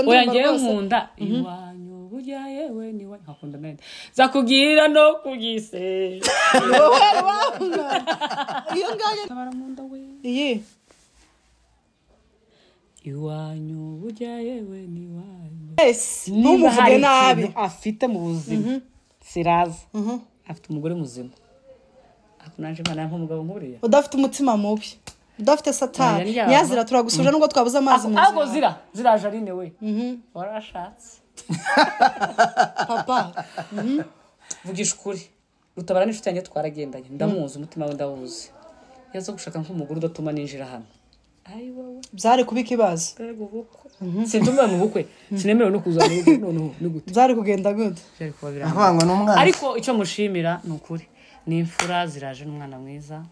oya ngiye nkunda iwanyu burya yewe ni wanyu hakunda nende zakugira no kugise wowe wanga iyo ngaye baramunda we iyi iwanyu burya yewe ni wanyu yes numuvuge nabi afite mu buzima siraza afite umugore muzima akunanje mana nk'umugabo nkuriya udafite umutima mubi udafite satani nyazira turagusuje nubwo twabuze amazi mu ago ziraje arine we warashatse papa vugisha ukuri rutabara n'inshuti yanjye twaragendanye ndamuzi umutima we ndawuzi yazo gushaka nk'umugore udatuma ninjira hano ayi wowe byari kuba ikibazo sintumira mu bukwe sinemerewe no kuza mu rugo noneho ni gute byari kugenda gute byari kuba biranga avangwa n'umwana ariko icyo mushimira ni ukuri ni imfura ziraje n'umwana mwiza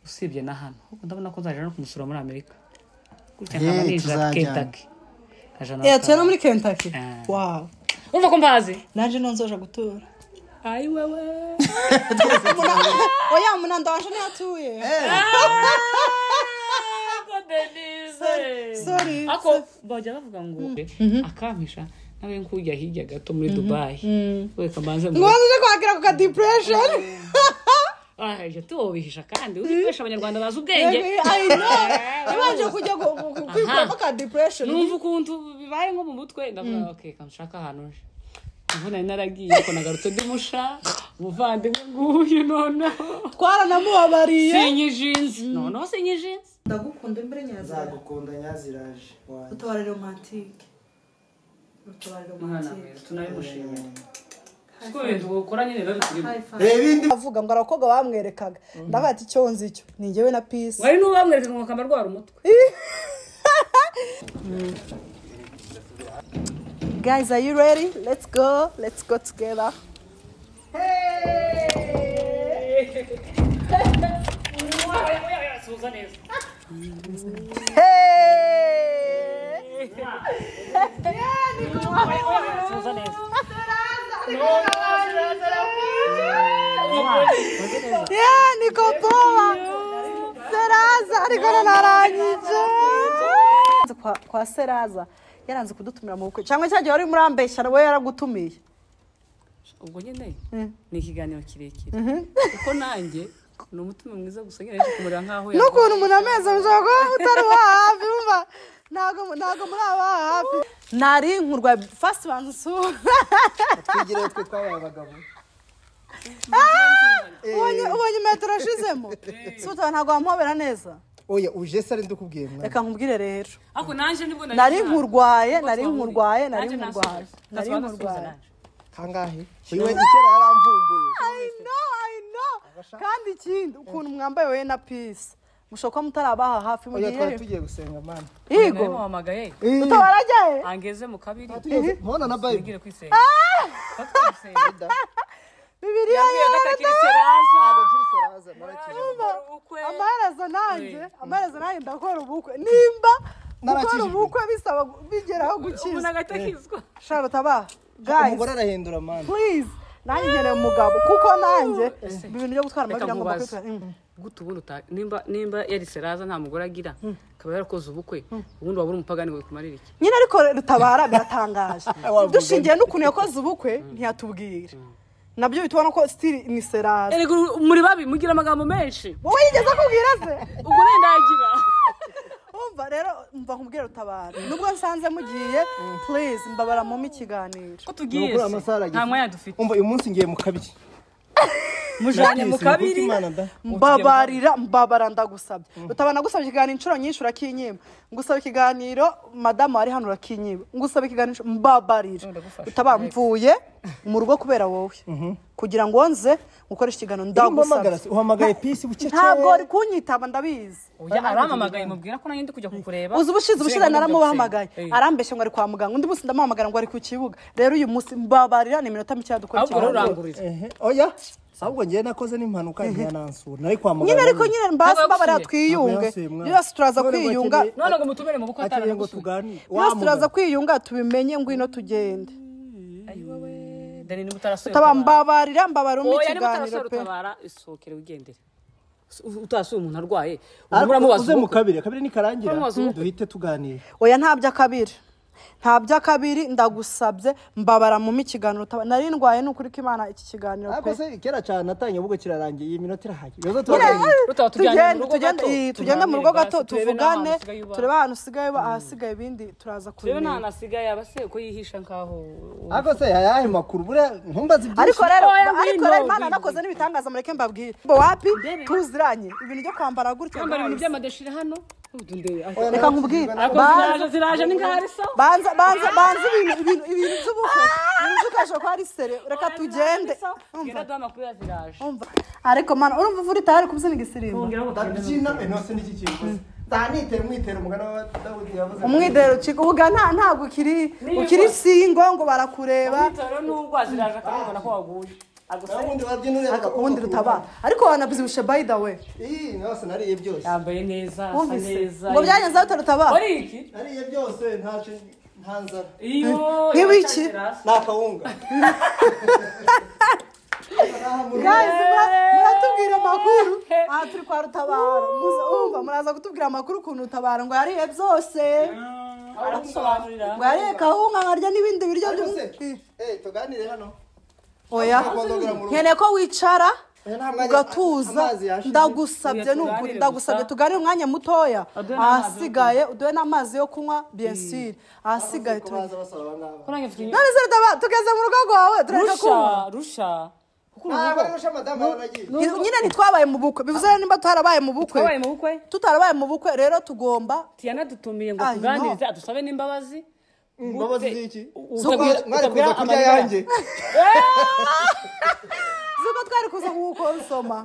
usibye na hano ndabona ko zaje no kumusura muri Amerika gutya nkaba ninjira Kentucky tuya muri Kentucky wow umva ko mbazi naje nonzoja gutura ayi wewe oya munanda wanje ntiyatuye sorry ako bajya bavuga ngo akampisha nawe nkujya hirya gato muri Dubai we kamanze ngoze kwagira ku depression je tubihisha kandi uzifasha abanyarwanda bazi ubwenge I know ibanje kujya kwikora ka depression numva ukuntu bibaye nko mu mutwe ndavuga okay kanshaka ahantu ubona naragiye ko nagarutse ndimusha umuvandimwe nguyu noneho twaranamubabariye sinyijinzi noneho sinyijinzi ndagukunda imbere nyazira ndagukunda nyaziraje utabara romantique tunabimushimira ko ibintu ukora nyine rero avuga ngo arakobwa bamwerekaga ndavuga ati cyo nzi cyo ni njyewe na peace wari n'ubamwereka ngo kamarwara umutwe guys are you ready let's go together niko poa Seraza ariko narangije kwa Seraza yaranze kudutumira mu bukwe cyangwa cyagiye wari murambeshya nawe yaragutumiye ubwo nyine ni ikiganiro kirekire kuko nanjye ni umutima mwiza gusa ngiye kumurira nkaho no kuntu umuntu ameze njogo utari wa hafi umva nago muri aba hafi nari nkurwa fast bansu twigire twe twabaye abagabo ubonye metero ashizemo suta ntago wampobera neza oya uje sare ndukubwiye mwana reka nkubwire rero ako nanje nibwo nari nkurwaye kangahe iwe ikera yaramvumbuye I know kandi ikindi ukuntu mwambaye we na peace mushoko mutarabaha hafi mu gihe tugiye gusenga mana yego wamagaye utabarajaye angeze mu kabiri mbona na bible ngire kwisenga Bibiliya amaherezo nanjye ndakora ubukwe nimba gukora ubukwe bisaba bigeraho gukiza shara taba guys umugore arahindura man please nanjye ngereye umugabo kuko nanjye ibintu byo gutwara amabiri ngo bakwe gute ubundi nimba yari Seraza nta mugore agira akaba yarakoze ubukwe ubundi wabura umupagani ngo kumarira iki nyine ariko rutabara biratangaje dushingiye n'ukuntu yakoze ubukwe ntiyatubwira nabyo bitubona ko still ni Seraza muri babi mugira amagambo menshi wowe yigeze kubwira se ubwo nendagira umva rero mva nkubwira rutabara nubwo nsanze mugiye please mbabara mu ikiganiro ko tugiye nta mwanya dufite umva uyu munsi ngiye mu kabiri mujanye mu kabiri mbabara ndagusabye rutabana gusabye ikiganiro inshuro nyinshi urakinyima ngusaba ikiganiro madamu ari hano urakinyima ngusaba ikiganiro mbabarira rutabara mvuye mu rugo kubera wowe kugira ngo nze gukoresha ikiganiro ndagusabye uhamagaye peace bucece ntabwo ari kunyitaba ndabizi oya aramamagaye mubwira ko nanjye ndi kujya kukureba uzi ubushize naramuhamagaye arambeshye ngo ari kwa muganga undi munsi ndamuhamagara ngo ari ku kibuga rero uyu munsi mbabarira ni minota mike yadukora cyane oya ahubwo ngiye nakoze n'impanuka ntiyanansura nari kwa muganga nyine ariko nyine mbasi babara twiyunge yose turaza kwiyunga none ngo mutumere mu bukwe atari ngo tuganire yose turaza kwiyunga tubimenye ngwino tugende ayiwe deni ni butarasubira tutabambabarira mbabara ikiganiro pe utabara isokere ugendere utasuye umuntu arwaye uramubaza uze mu kabiri ni karangira duhite tuganira oya ntabyo akabiri nta bya kabiri ndagusabye mbabara mu ikiganiro nari ndwaye n'ukuri ko Imana iki kiganiro ariko se kera cyane natanye ubwo kirarangiye iyi minota irahaye yozo tugende mu rugo gato tuvugane tureba ahantu usigaye ahasigaye ibindi turaza kureba nta nasigaye abase ko yihisha nkaho ariko se yayahe makuru bure ntumbaze ibyo ariko rero Imana nakoze n'ibitangaza mureke mbabwire wapi tuziranye ibintu byo kwambara gutya kwambara ibintu by'amadeshira hano reka nkubwire ziraje n'ingahari so banza ibintu by'ubukwe ukaje ko ari sere reka tugende umva amakuru ya ziraje ariko mana urumva uvura itari kubyina igisirimba ndabyina nose n'iki kintu tanitera umwitero umugana wa Dawudi yavuze umwidero ubuga ntabwo ukiri singo ngo barakureba umwitero n'ubwo ziraje akabona ko waguye ubundi rutaba ariko wanabyibushe by the way nose nariye byose yambaye neza ngo byagenze utarutaba nariye byose ntanzara nk'ibiki nakawunga guys muratubwira amakuru aha turi kwa Rutabara muraza kutubwira amakuru ukuntu Rutabara ngo yariye byose ngo yariye kawunga nkarya n'ibindi biryo tuganire hano oya nkene ko wicara ugatuza ndagusabye n'ukuri ndagusabye tuganire umwanya mutoya ahasigaye uduhe n'amazi yo kunywa bien sûr ahasigaye none se tugeze mu rugo rwawe tureka kunywa rusha nyine ntitwabaye mu bukwe bivuze nimba tutarabaye mu bukwe tutarabaye mu bukwe rero tugomba Tiana dutumiye ngo tuganirize adusabe n'imbabazi imbabazi z'iki mwari kuza kurya yanjye zuko twari kuza kugukonsoma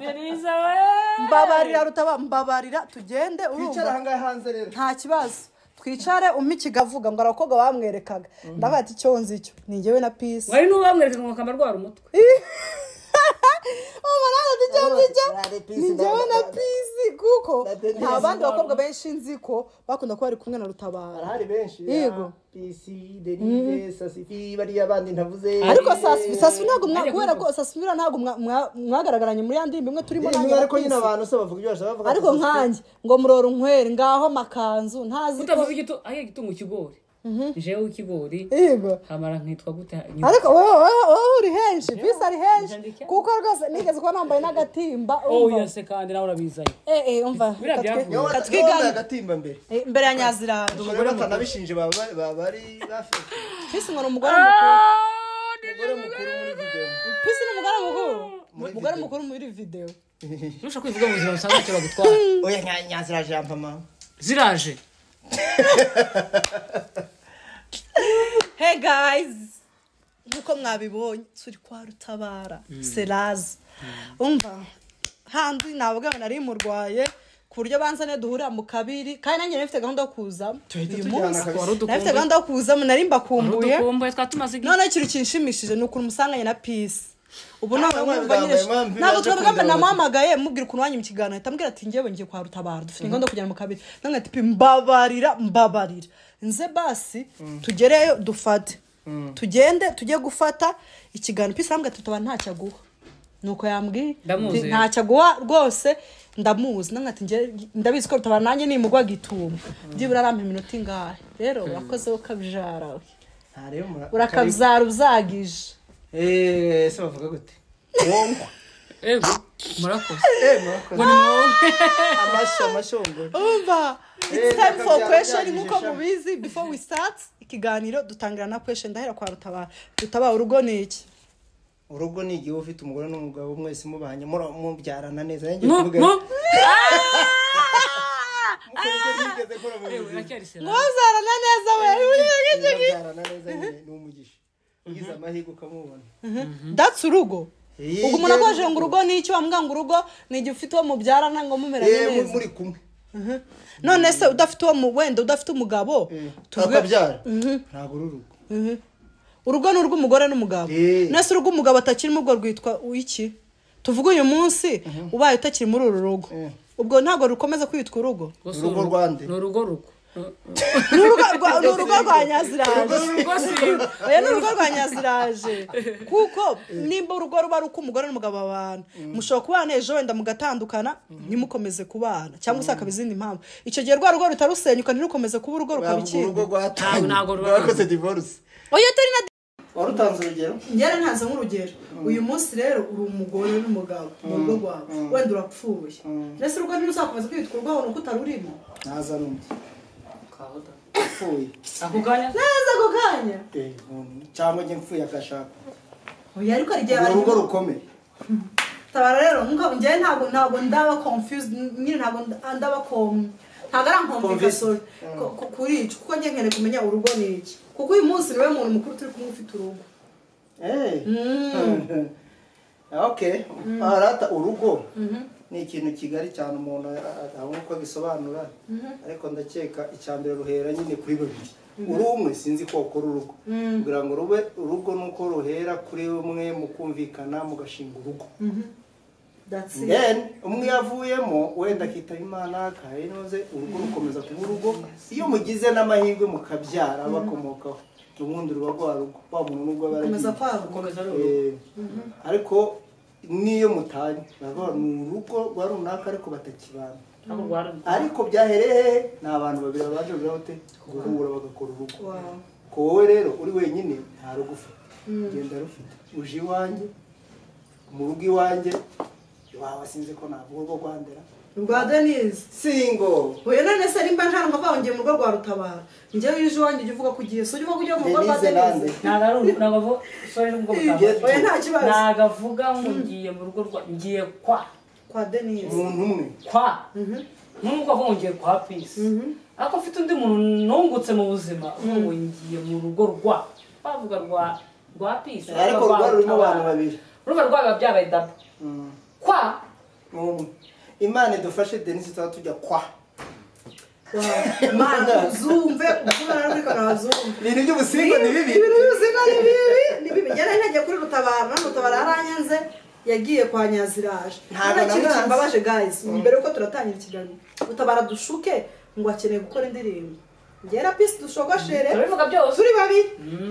mbabarira Rutaba mbabarira tugende twicara ahangahe hanze rero nta kibazo twicare umikigavuga ngo arakobwa bamwerekaga ndavuga ati cyo nzi cyo ni njyewe na Peace wari n'ubamwereka ngo kamarwara umutwe ni njyewe na Peace kuko nta bandi bakobwa benshi nzi ko bakunda kuba bari kumwe na Rutabara hari benshi yego Peace Derive Sasifi bari abandi ntavuze ariko Sasifi ntabwo mwakubera ko Sasifi ntabwo mwagaragaranye muri yandi imwe turimo nanjye ariko nyine abantu se bavuga ibyo bashaka bavuga ariko nkanjye ngo murora unkwere ngaho makanzu ntazi utavuga igitungo kigori jewe ikigori yego hamara nkitwa gute ariko wowe uri henshi Peace ari henshi kuko rwose nigeze ko nambaye n'agatimba yase kandi nawe urabizanye umva katwigana agatimba mbere ya Nyazira umugore batanabishinje baba ari bafi Peace ngo umugore mukuru muri video Peace ni umugore mukuru muri video ntushaka kwivuga mu buzima busanzwe cyo bagutwara oya Nyazira jampa mama ziraje Hey guys nkuko mwabibonye turi kwa Rutabara Serazi umva handi nabwo nari murwaye ku buryo banzane duhurira mu kabiri kandi nanjye nafite gahunda yo kuza uyu munsi nafite gahunda yo kuza nari mbakumbuye none ikintu kinshimishije ni ukuntu musanganye na Peace ubu none mwumva nyine ntabwo twabagamba namuhamagaye mubwira ukuntu wanyu mu kiganiro atambwira ati njyewe ngiye kwa Rutabara dufite gahunda yo kujya mu kabiri nange ati mbabarira nze basi tugereyo dufate tugende tujye gufata ikiganiro Peace ambwa tutaba ntacyo aguha nuko yambwiye ntacyo aguha rwose ndamuzi nange ati ndabizi ko Rutabara nanjye nimugwa gituma byibura arampa iminota ingahe rero urakoze ukabijara urakabzara uzagije se bavuga gute wongo murakoze amashongo umva it's time for question nkuko mubizi before we start ikiganiro dutangira na question ndahera kwa Rutabara urugo ni iki urugo ni igihe ufite umugore n'umugabo mwese mubanye mubyarana neza yanjye kuvuga muzarana neza we n'umugisha ugize amahirwe ukamubona that's urugo ubwo umuntu akoje ngo urugo ni icyo wambwa ngo urugo ni igihe ufite uwo mubyarana ngo mumerane neza muri kumwe none se udafite uwo wenda udafite umugabo tukabyara ntabwo urugo urugo ni urw'umugore n'umugabo nese urugo umugabo atakirimo ubwo rwitwa iki tuvuga uyu munsi ubaye utakiri muri uru rugo ubwo ntabwo rukomeza kwitwa urugo urugo rwande ni urugo ni urugo rwa nyaziraje oya ni urugo rwa nyaziraje kuko nimba urugo ruba ari uko umugore n'umugabo babana mushobora kubana ejo wenda mugatandukana ntimukomeze kubana cyangwa se hakaba izindi mpamvu icyo gihe rwa rugo rutarusenyuka ntirukomeze kuba urugo rukaba ikindi ntabwo rwakoze divorce oya turi na warutanze urugero njyana ntanze nk'urugero uyu munsi rero uri umugore n'umugabo mu rugo rwawe wenda urapfuye mbese urugo ntiruzakomeza kwitwa urwaho nuko utarurimo ntaza n'undi upfuye ako kanya neza ako kanya cyangwa njye mpfuye agashaka oya ariko ari urugo rukomeye tabara rero njyewe ntabwo ndaba confused nyine ntabwo ndaba ntabwo ari complication kuri icyo kuko njye nkeneye kumenya urugo ni iki kuko uyu munsi niwe muntu mukuru turi kumwe ufite urugo okay arata urugo ni ikintu kigari cyane umuntu aho uko bisobanura ariko ndakeka icyambere ruhera nyine kuri babiri uri umwe sinzi ko ukora urugo kugira ngo rube urugo nuko ruhera kuri umwe mukumvikana mugashinga urugo then umwe yavuyemo wenda akitaba Imana kayinoze urugo rukomeza kuba urugo iyo mugize n'amahirwe mukabyara bakomokaho ubundi ruba rwa rugo wa muntu nubwo barakomeza ariko niyo mutanye ni urugo rwa runaka ariko batakibana ariko byahereye ni abantu babiri babanje birahote guhura bagakora urugo ko wowe rero uri wenyine nta rugo ufite genda rufite uje iwanjye mu rugo iwanjye iwawe sinzi ko ntabwo urwo rwandera rwa Denise singo oya none se nimba nta ngo bawongeye mu rugo rwa Rutabara njyewe uje iwanjye ujya uvuga kugiye so ujya uvuga kujya mu rugo rwa Denise nagavuga sorry ngo oya nta kibazo nagavuga ngo ngiye mu rugo rwa ngiye kwa Denise umuntu umwe nubwo avuga ngo ngiye kwa Peace ariko mfite undi muntu nungutse mu buzima ngo ngiye mu rugo bavuga rwa Peace ariko rwa rurimo abantu babiri ruva rwaga byabaye data kwa Imana idufashe Denise tujya kwa Imana uzumve ukubana n'urikana bazumve ibintu by'ubusingo ni bibi ni bibi njyana ntagiye kuri Rutabara aranyanze yagiye kwa Nyaziraje nta kintu kimbabaje guys mbere uko turatangira ikiganiro Rutabara dushuke ngo akeneye gukora indirimbo ngera Peace dushogoshere turivuga byose turi babiri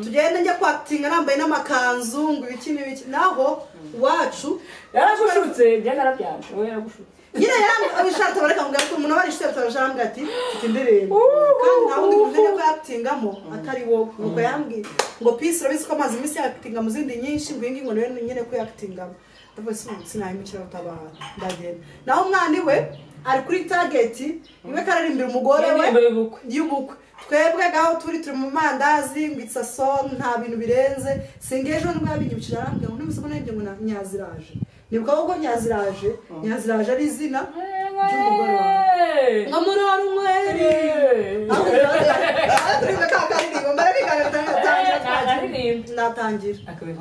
tugenda njya kwatinga nambaye n'amakanzu ngo ibiki naho wacu yaragushutse byanarabyanje we yaragushutse nyine abishaka bareka ngo ko umuntu abari shite tabajambwe ati mfite indirimbo kandi nta wundi muntu ko yatingamo atari wowe nuko yambwiye ngo Peace urabizi ko amazi imisi yatinga mu zindi nyinshi ngo ingingo niwe nyine ko yatingamo ndavuga sinahimikira Rutabara ndagenda naho umwana iwe ari kuri target iwe kararimbira umugore we y'ubukwe twebwe gaho turi mu mandazi ngwitsa son nta bintu birenze singejo nubwo yabinyibukira arambye ngo nimuze nabyo ngo Nyaziraje nibuka ko Nyaziraje ari izina ry'umugore wawe ngo muri wari umwere natangira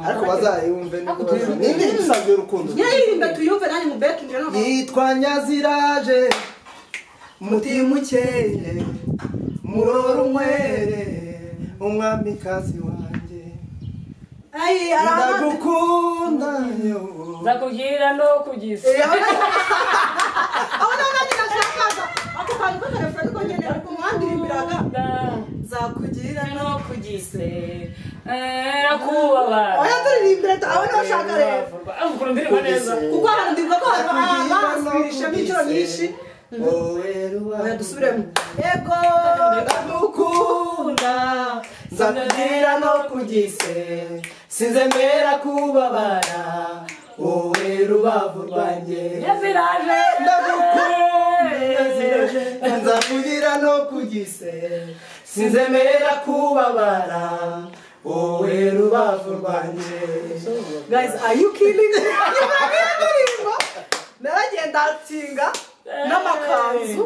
ariko bazayumve nibwo bisanzwe urukundo yiririmbe tuyumve nanjye mu bekingira no yitwa Nyaziraje mutima ukeye muroro umwere umwamikazi wanjye ndagukunda nzakugira no kugisa aho nabandi nashakaga ako kantu ko telefone ko nyene ariko mwandirimbiraga nzakugira no kugise kubabara oya turirimbira aho nashaka rero kuko handimba ko baspirisha n'icyo nyinshi oya dusubiremo ego ndagukunda nzakugira no kugise sinzemera kubabara wowe rubavu rwanjye Nyaziraje ndagukunda nzakugira no kugise sinzemera kubabara wowe rubavu rwanjye guys are you killing me naragenda atinga n'amakanzu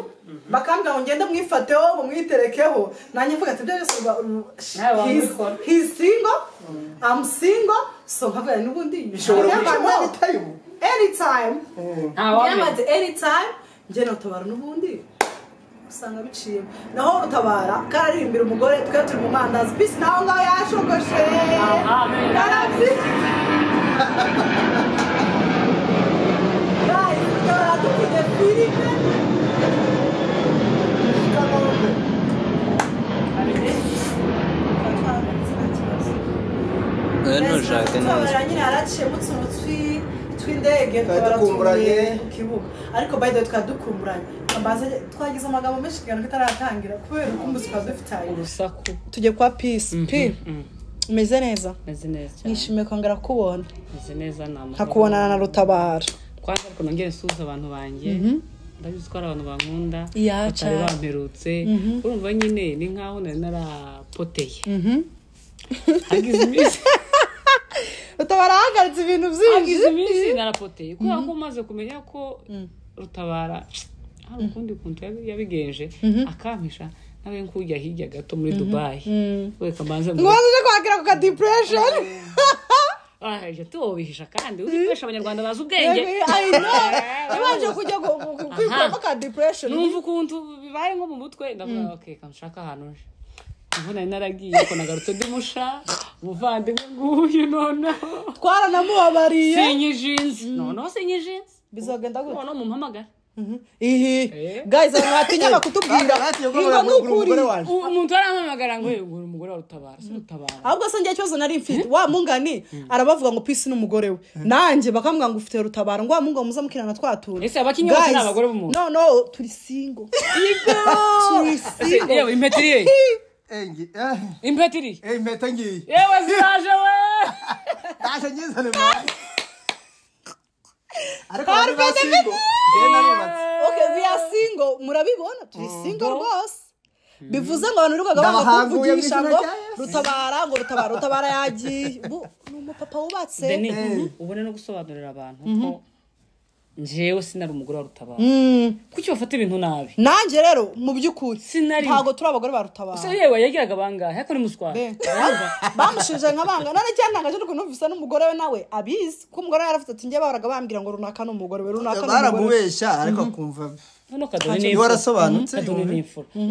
bakambwira ngo ngende mwifateho ngo mwiterekeho nanjye mvuga ati byo byose he's single I'm single so nkavuga n'ubundi bishobora kuba anytime anytime njye Rutabara n'ubundi usanga biciye naho Rutabara kararimbira umugore twe turi mu mandazi Peace naho ngaho yashogoshe karabyi guys Rutabara dufite filime nushaka neza nyine haraciyemo utuntu tw'indege dukumburanye ku kibuga ariko by the way twadukumburanye twagize amagambo menshi cyane kitaratangira kubera uko muzika dufite urusaku tujye kwa peace umeze neza nishimiye kongera kubona meze neza nkakubonana na Rutabara kwanza ariko nongere nsuhuza abantu banjye ndabizi ko ari abantu bankunda batari bamperutse urumva nyine ni nkaho nari narapoteye hagize iminsi Rutabara ahagaritse ibintu byinshi hagize iminsi narapoteye kubera ko umaze kumenya ko Rutabara hari ukundi kuntu yabigenje akampisha nawe nkujya hirya gato muri Dubai we kamanze ngwaje kwakira ku depression je tubihisha kandi uzikoresha abanyarwanda bazi ubwenge I know ibanje kujya kwikora ka depression numva ukuntu bibaye nko mu mutwe ndavuga okay kamshaka ahantu ubona naragiye ko nagarutse ndimusha umuvandimwe nguyu none twaranamubabariye sinyijinzi no sinyijinzi bizogenda gute no mumpamagara guys mwatinya kutubwira ngo nukuri umuntu arampamagara ngo yegura umugore wa Rutabara ahubwo se ngiye cyozo nari mfite wa mungani arabavuga ngo peace n'umugore we nanjye bakambwa ngo ufite Rutabara ngo wa mungu muza mukirana twatura ese abakinyi bose n'abagore b'umuntu no turi single yewe impetiri impetiri impeta ngiye yewe ziraje we aje nyizane mwana ariko ari basingo genda nubatse okay we are single murabibona turi single rwose bivuze ngo abantu rugaga bavugisha ngo Rutabara yagiye n'umupapa wubatse ubone no gusobanurira abantu ko njewe sinari umugore wa Rutabara kuki bafata ibintu nabi nanjye rero mu byukuri ntago turi abagore ba Rutabara se yewe yagiraga bangahe ariko ni muswara bamushinje nkabanga none cyantangaje nuko numvisa n'umugore we nawe abizi ko umugore yaravuze ati ngiye baraga bambwira ngo runaka n'umugore we runaka baramubeshya ariko akumva none kadoni ni warasobanutse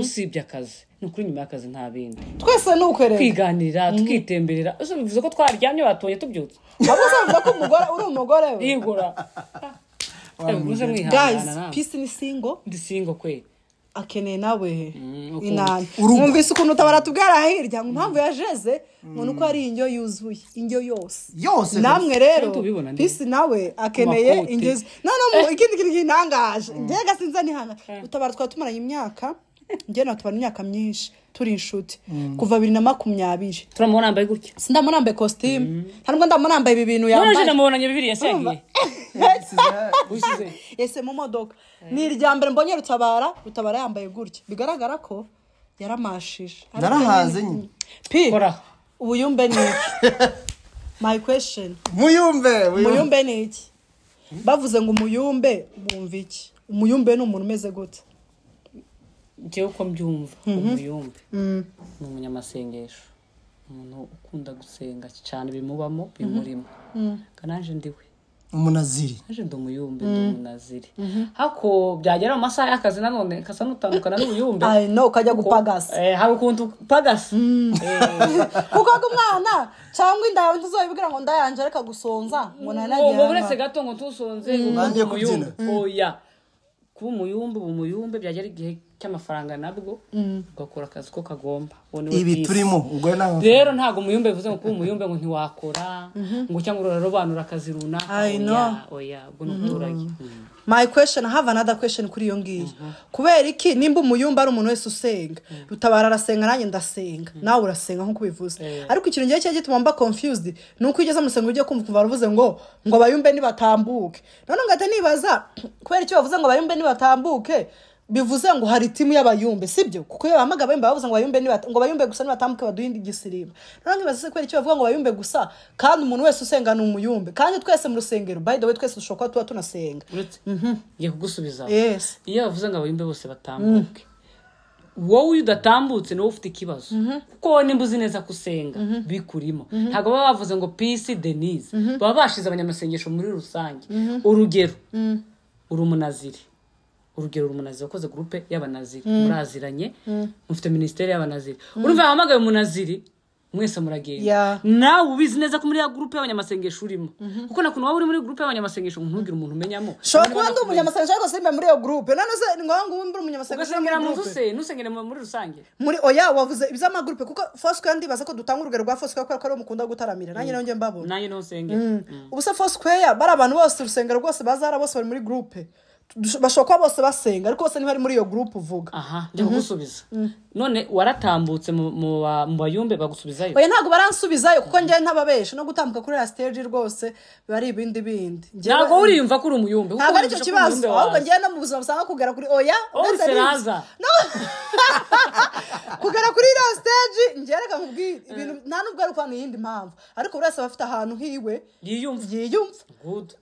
usibye akazi nukuri nyuma y'akazi nta bindi twese n'ukwerera kwiganirira tukitemberera ese bivuze ko twaryamye batoye tubyutse abo uzavuga ko umugore uri umugore we yigura guys peace ni single ndi single kwe akeneye nawe inani mwumvise ukuntu Utabara tubwara hirya ngo impamvu yajeze ngo nuko ari indyo yuzuye indyo yose namwe rero peace nawe akeneye ingezi no ikindi kinangaje ngega sinza nihanga Utabara twatumaranye imyaka ngiye natubana imyaka myinshi turi inshuti kuva 2020 turamubona nambaye gutya sindamubona nambaye costume ntabwo ndamubona nambaye ibintu yambaye none namubonanye bibiri yasengiye ese mu modoka ni irya mbere mbonye Rutabara yambaye gutya bigaragara ko yaramashije narahaze nyine kora ubuyumbe ni iki my question muyumbe ni iki bavuze ngo umuyumbe bumva iki umuyumbe ni umuntu umeze gute ngewe uko mbyumva umuyumbe ni umunyamasengesho umuntu ukunda gusenga cyane bimubamo bimurimo kananje ndiwe umunaziri aje ndo muyumbe ndo umunaziri hako byagera mu masaha y'akazi nanone kasa nutandukana n'ubuyumbe I know kajya gupagasa hari ukuntu pagasa kuko umwana cyangwa inda yawe tuzoyibwira ngo ndayanje areka gusonza ngo nanagiye ngo buretse gato ngo tusonze ngo muyumbe oya kuba umuyumbe byagera igihe cy'amafaranga nabwo ugakora akazi ko kagomba ibi turimo ubwo naho rero ntago umuyumbe bivuze ngo kuba umuyumbe ngo ntiwakora ngo cyangwa urarobanura akazi runaka oya ubwo n'uturage my question I have another question kuri iyo ngiyo kubera iki nimba umuyumbe ari umuntu wese usenga Rutabara arasenga nanjye ndasenga nawe urasenga nkuko bivuze ariko ikintu ngiye cyaje gituma mba confused nuko igeze musenga ugiye kumva baravuze ngo abayumbe nibatambuke none ngate nibaza kubera icyo bavuze ngo abayumbe nibatambuke bivuze ngo hari timu y'abayumbe sibyo kuko iyo bamaga bayumbe bavuze ngo abayumbe gusa nibatambuke baduhinde igisiriba none ngibaze kwera icyo bavuga ngo abayumbe gusa kandi umuntu wese usenga ni umuyumbe kandi twese mu rusengero by the way twese dushobora tuba tunasenga ngiye kugusubiza yes iyo bavuze ngo abayumbe bose batambuke wowe udatambutse no ufite ikibazo kuko nimba uzi neza kusenga bikurimo ntago baba bavuze ngo peace Denise baba bashize abanyamasengesho muri rusange urugero uri umunaziri wakoze groupe y'abanaziri muraziranye mufite ministeri y'abanaziri urumva hamagaye umunaziri mwese muragenda Yeah. nawe ubizi neza ko muri ya groupe y'abanyamasengesho urimo kuko nakuntu waba uri muri groupe y'abanyamasengesho ntugire umuntu umenyamo shobora kuba ndi umunyamasengesho ariko simbe muri iyo groupe none se ni ngombwa ngo ube umunyamasengesho ugasengera mu nzu se nusengere muri rusange muri oya wavuze iby'amagroupe kuko Foursquare ndibaza ko dutanga urugero rwa Foursquare kubera ko ari mukunda gutaramira nanjye naho njye mbabona nanjye no sengera ubu se Foursquare bari abantu bose urusengero rwose bazara bose bari muri groupe bashobora kuba bose basenga ariko bose ntibari muri iyo groupe uvuga aha njye kugusubiza none waratambutse mu bayumbe bagusubizayo oya ntabwo baransubizayo kuko njye ntababesha no gutambuka kuri ya stage rwose bari ibindi ntabwo uriyumva ko uri umuyumbe ntabwo ari cyo kibazo ahubwo njye no mu buzima busanga kugera kuri oya kugera kuri ya stage njye reka nkubwire ibintu nta nubwo ari kwanga iyindi mpamvu ariko buri wese aba afite ahantu hiwe yiyumva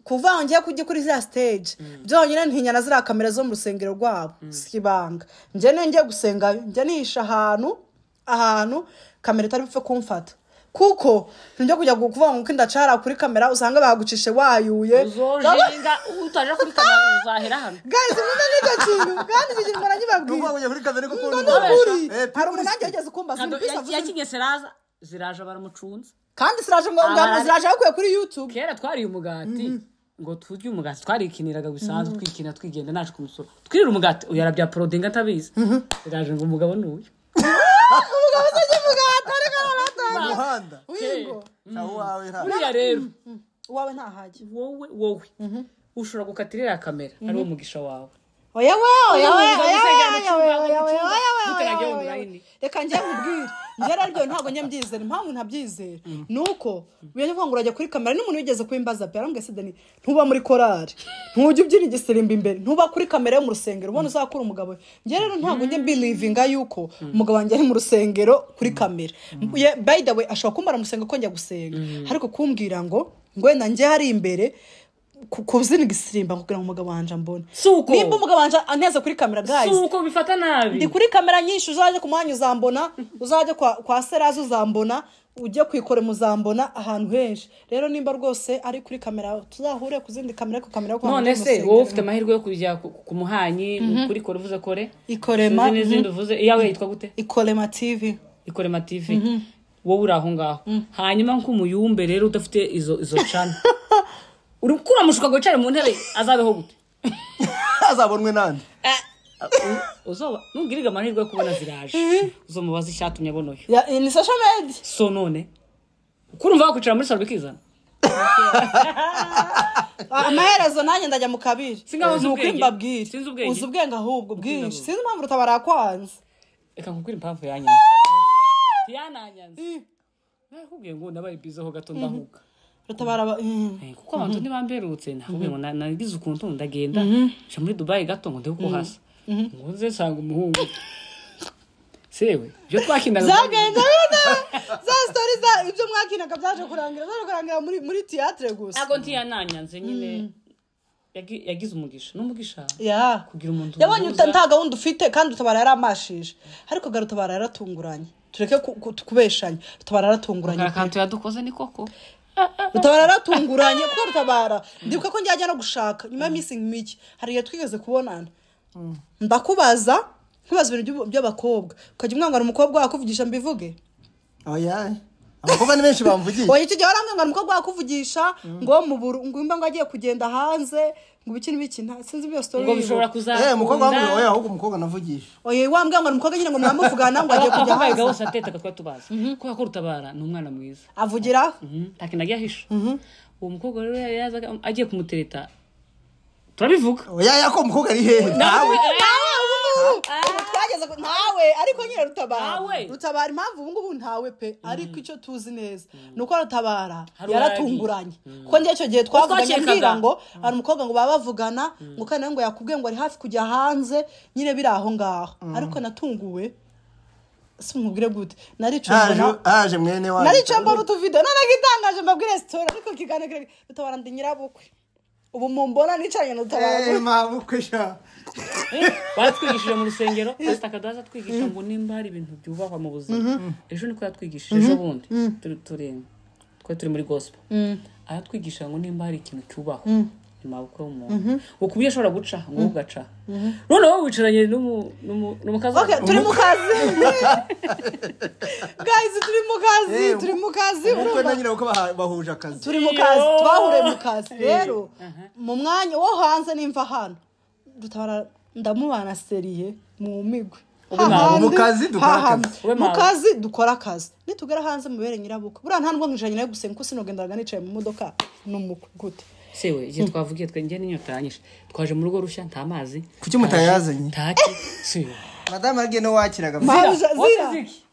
kuva ngiye kujya kuri ya stage byonyine ntinyana ziriya kamera zo mu rusengero rwabo sibanga njye ngiye gusengayo njye nisha ahantu kamera itari bupfe kumfata kuko njye kujya kuvuga ngo ndacara kuri kamera usanga bagucishe wayuye uzojenga utaje kuri kamera uzahera hano guys mumwe n'icyo kintu kandi iki kintu baranyibabwira kujya kuri kamera kuko hari umuntu nanjye yageze kumbaza yakigese ziraje baramucunze kandi ziraje bakuye kuri YouTube kera twariye umugati ngo turye umugati twarikiniraga bisanzwe twikina twigenda naje kumusura twirira umugati uyu yarabya porodinga atabizi ziraje ngo umugabo n'uyu umugabo se umugati ariko aratanga umuhanda wingo wawe buriya rero wawe ntahaje wowe ushobora gukatirira kamera ari wo mugisha wawe oya reka njye nkubwire njye rero ntabwo njye mbyizera impamvu ntabyizera nuko biye ngo urajya kuri kamera n'umuntu wigeze kwimbaza pe arambwe Sidani ntuba muri korari ntujye ubyina igiserimba imbere ntuba kuri kamera yo mu rusengero ubona uzakura umugabo njye rero ntabwo njye believinga yuko umugabo wanjye ari mu rusengero kuri kamera by the way ashobora kumbara mu rusengero ko njya gusenga ariko kumbwira ngo wenda njye hari imbere kubyina igisimba kugira ngo umugabo wanje ambone nimba umugabo wanje aneze kuri kamera guys suko bifata nabi ndi kuri kamera nyinshi uzaje ku mwanya uzambona uzaje kwa Serazi uzambona ujye kwikore muzambona ahantu henshi rero nimba rwose ari kuri kamera tuzahure kuzindi kamera ko kamera ko none se wowe ufite amahirwe yo kujya ku muhanyi kuri kore uvuze kore ikorema n'izindi uvuze iyawe yitwa gute Ikorema TV wowe uri aho ngaho hanyuma nk'umuyumbe rero udafite izo channel urukura mushuka ngo cyane mu ntebe azabeho gute azabonwe nande uzoba nungiriga amahirwe yo kubona ziraje uzomubaza icyatumye abonoyo ni social media so none ukurumva bakwicara muri salwe kizana amaherezo nanjye ndajya mu kabiri sinzi ubwenge uzi ubwenge ahubwo bwinshi sinzi impamvu rutabara kwanza reka nkubwire impamvu yanyanze nakubwiye ngo nabaye bizaho gato ndahuka rutabara kuko abantu ntibamberutse nakubwiye ngo nagize ukuntu ndagenda nca muri Dubai gato ngo ndebe ko hasa ngo nze sanga umuhungu sewe byo twakinaga zagenda za story za ibyo mwakinaga byaje kurangira muri theatre gusa ntago ntiyananyanze nyine yagize umugisha n'umugisha kugira umuntu yabonye nta gahunda ufite kandi rutabara yaramashije ariko garutabara yaratunguranye tureke kubeshanya rutabara yaratunguranye kandi yadukoze ni koko rutabara yaratunguranye kuko rutabara ndibuka ko njyajya no gushaka nyuma y'imisi mike hari igihe twigeze kubonana ndakubaza ibintu by'abakobwa ukajya umwangana umukobwa wakuvugisha mbivuge oya abakobwa ni benshi bamvugisha oya iki gihe warambwangana umukobwa wakuvugisha ngo ngumba ngo agiye kugenda hanze ngo ibiki n'ibiki sinzi ibyo story ngo bishobora kuzakunda umukobwa wamwe oya ahubwo umukobwa navugisha oya wambwangana umukobwa nyine ngo mwamuvugana ngo agiye kujya hanze gahose ateta kwa tubaza kuko ko rutabara ni umwana mwiza avugira ntakintu ahisha uwo mukobwa rero yazaga agiye kumutereta turabivuga oya yako umukobwa ari hehe nawe twageze ntawe ariko nyine rutabara impamvu ubu ngubu ntawe pe ariko icyo tuzi neza nuko rutabara yaratunguranye kuko njye icyo gihe twavuganye mbwira ngo hari umukobwa ngo baba bavugana ngo kandi ngo yakubwiye ngo ari hafi kujya hanze nyine biri aho ngaho ariko natunguwe sinkubwire gute aje mwene wawe naricamba utuvideo none gitangaje mbabwire story ariko kiganekere rutabara ndi nyirabukwe ubu mumbona nicanye n'utabara mabukwe sha batwigishije mu rusengero Pastor Kadaza twigisha ngo nimba hari ibintu byubahwa mu buzima ejo niko yatwigishije ejo bundi turi muri gospel aratwigisha ngo nimba hari ikintu cyubahwa amaboko y'umuntu ukubiye ashobora guca ngo ugaca none wowe wicaranye n'umukazi turi mu kazi guys turi mu kazi urumva nyine uko bahuje akazi turi mu kazi twahure mu kazi rero mu mwanya wo hanze nimva hano dutabara ndamubana seriye mu migwe mu kazi dukora akazi nitugera hanze mubere nyirabuko buriya nta nubwo nijanye nayo gusenga ko sinogendaga nicaye mu modoka n'umukwe gute sewe igihe twavugiye twenge n'inyota yanyishe twaje mu rugo rushya nta mazi kuki mutayazanye ntaki sewe madame arge no wakiraga waziziki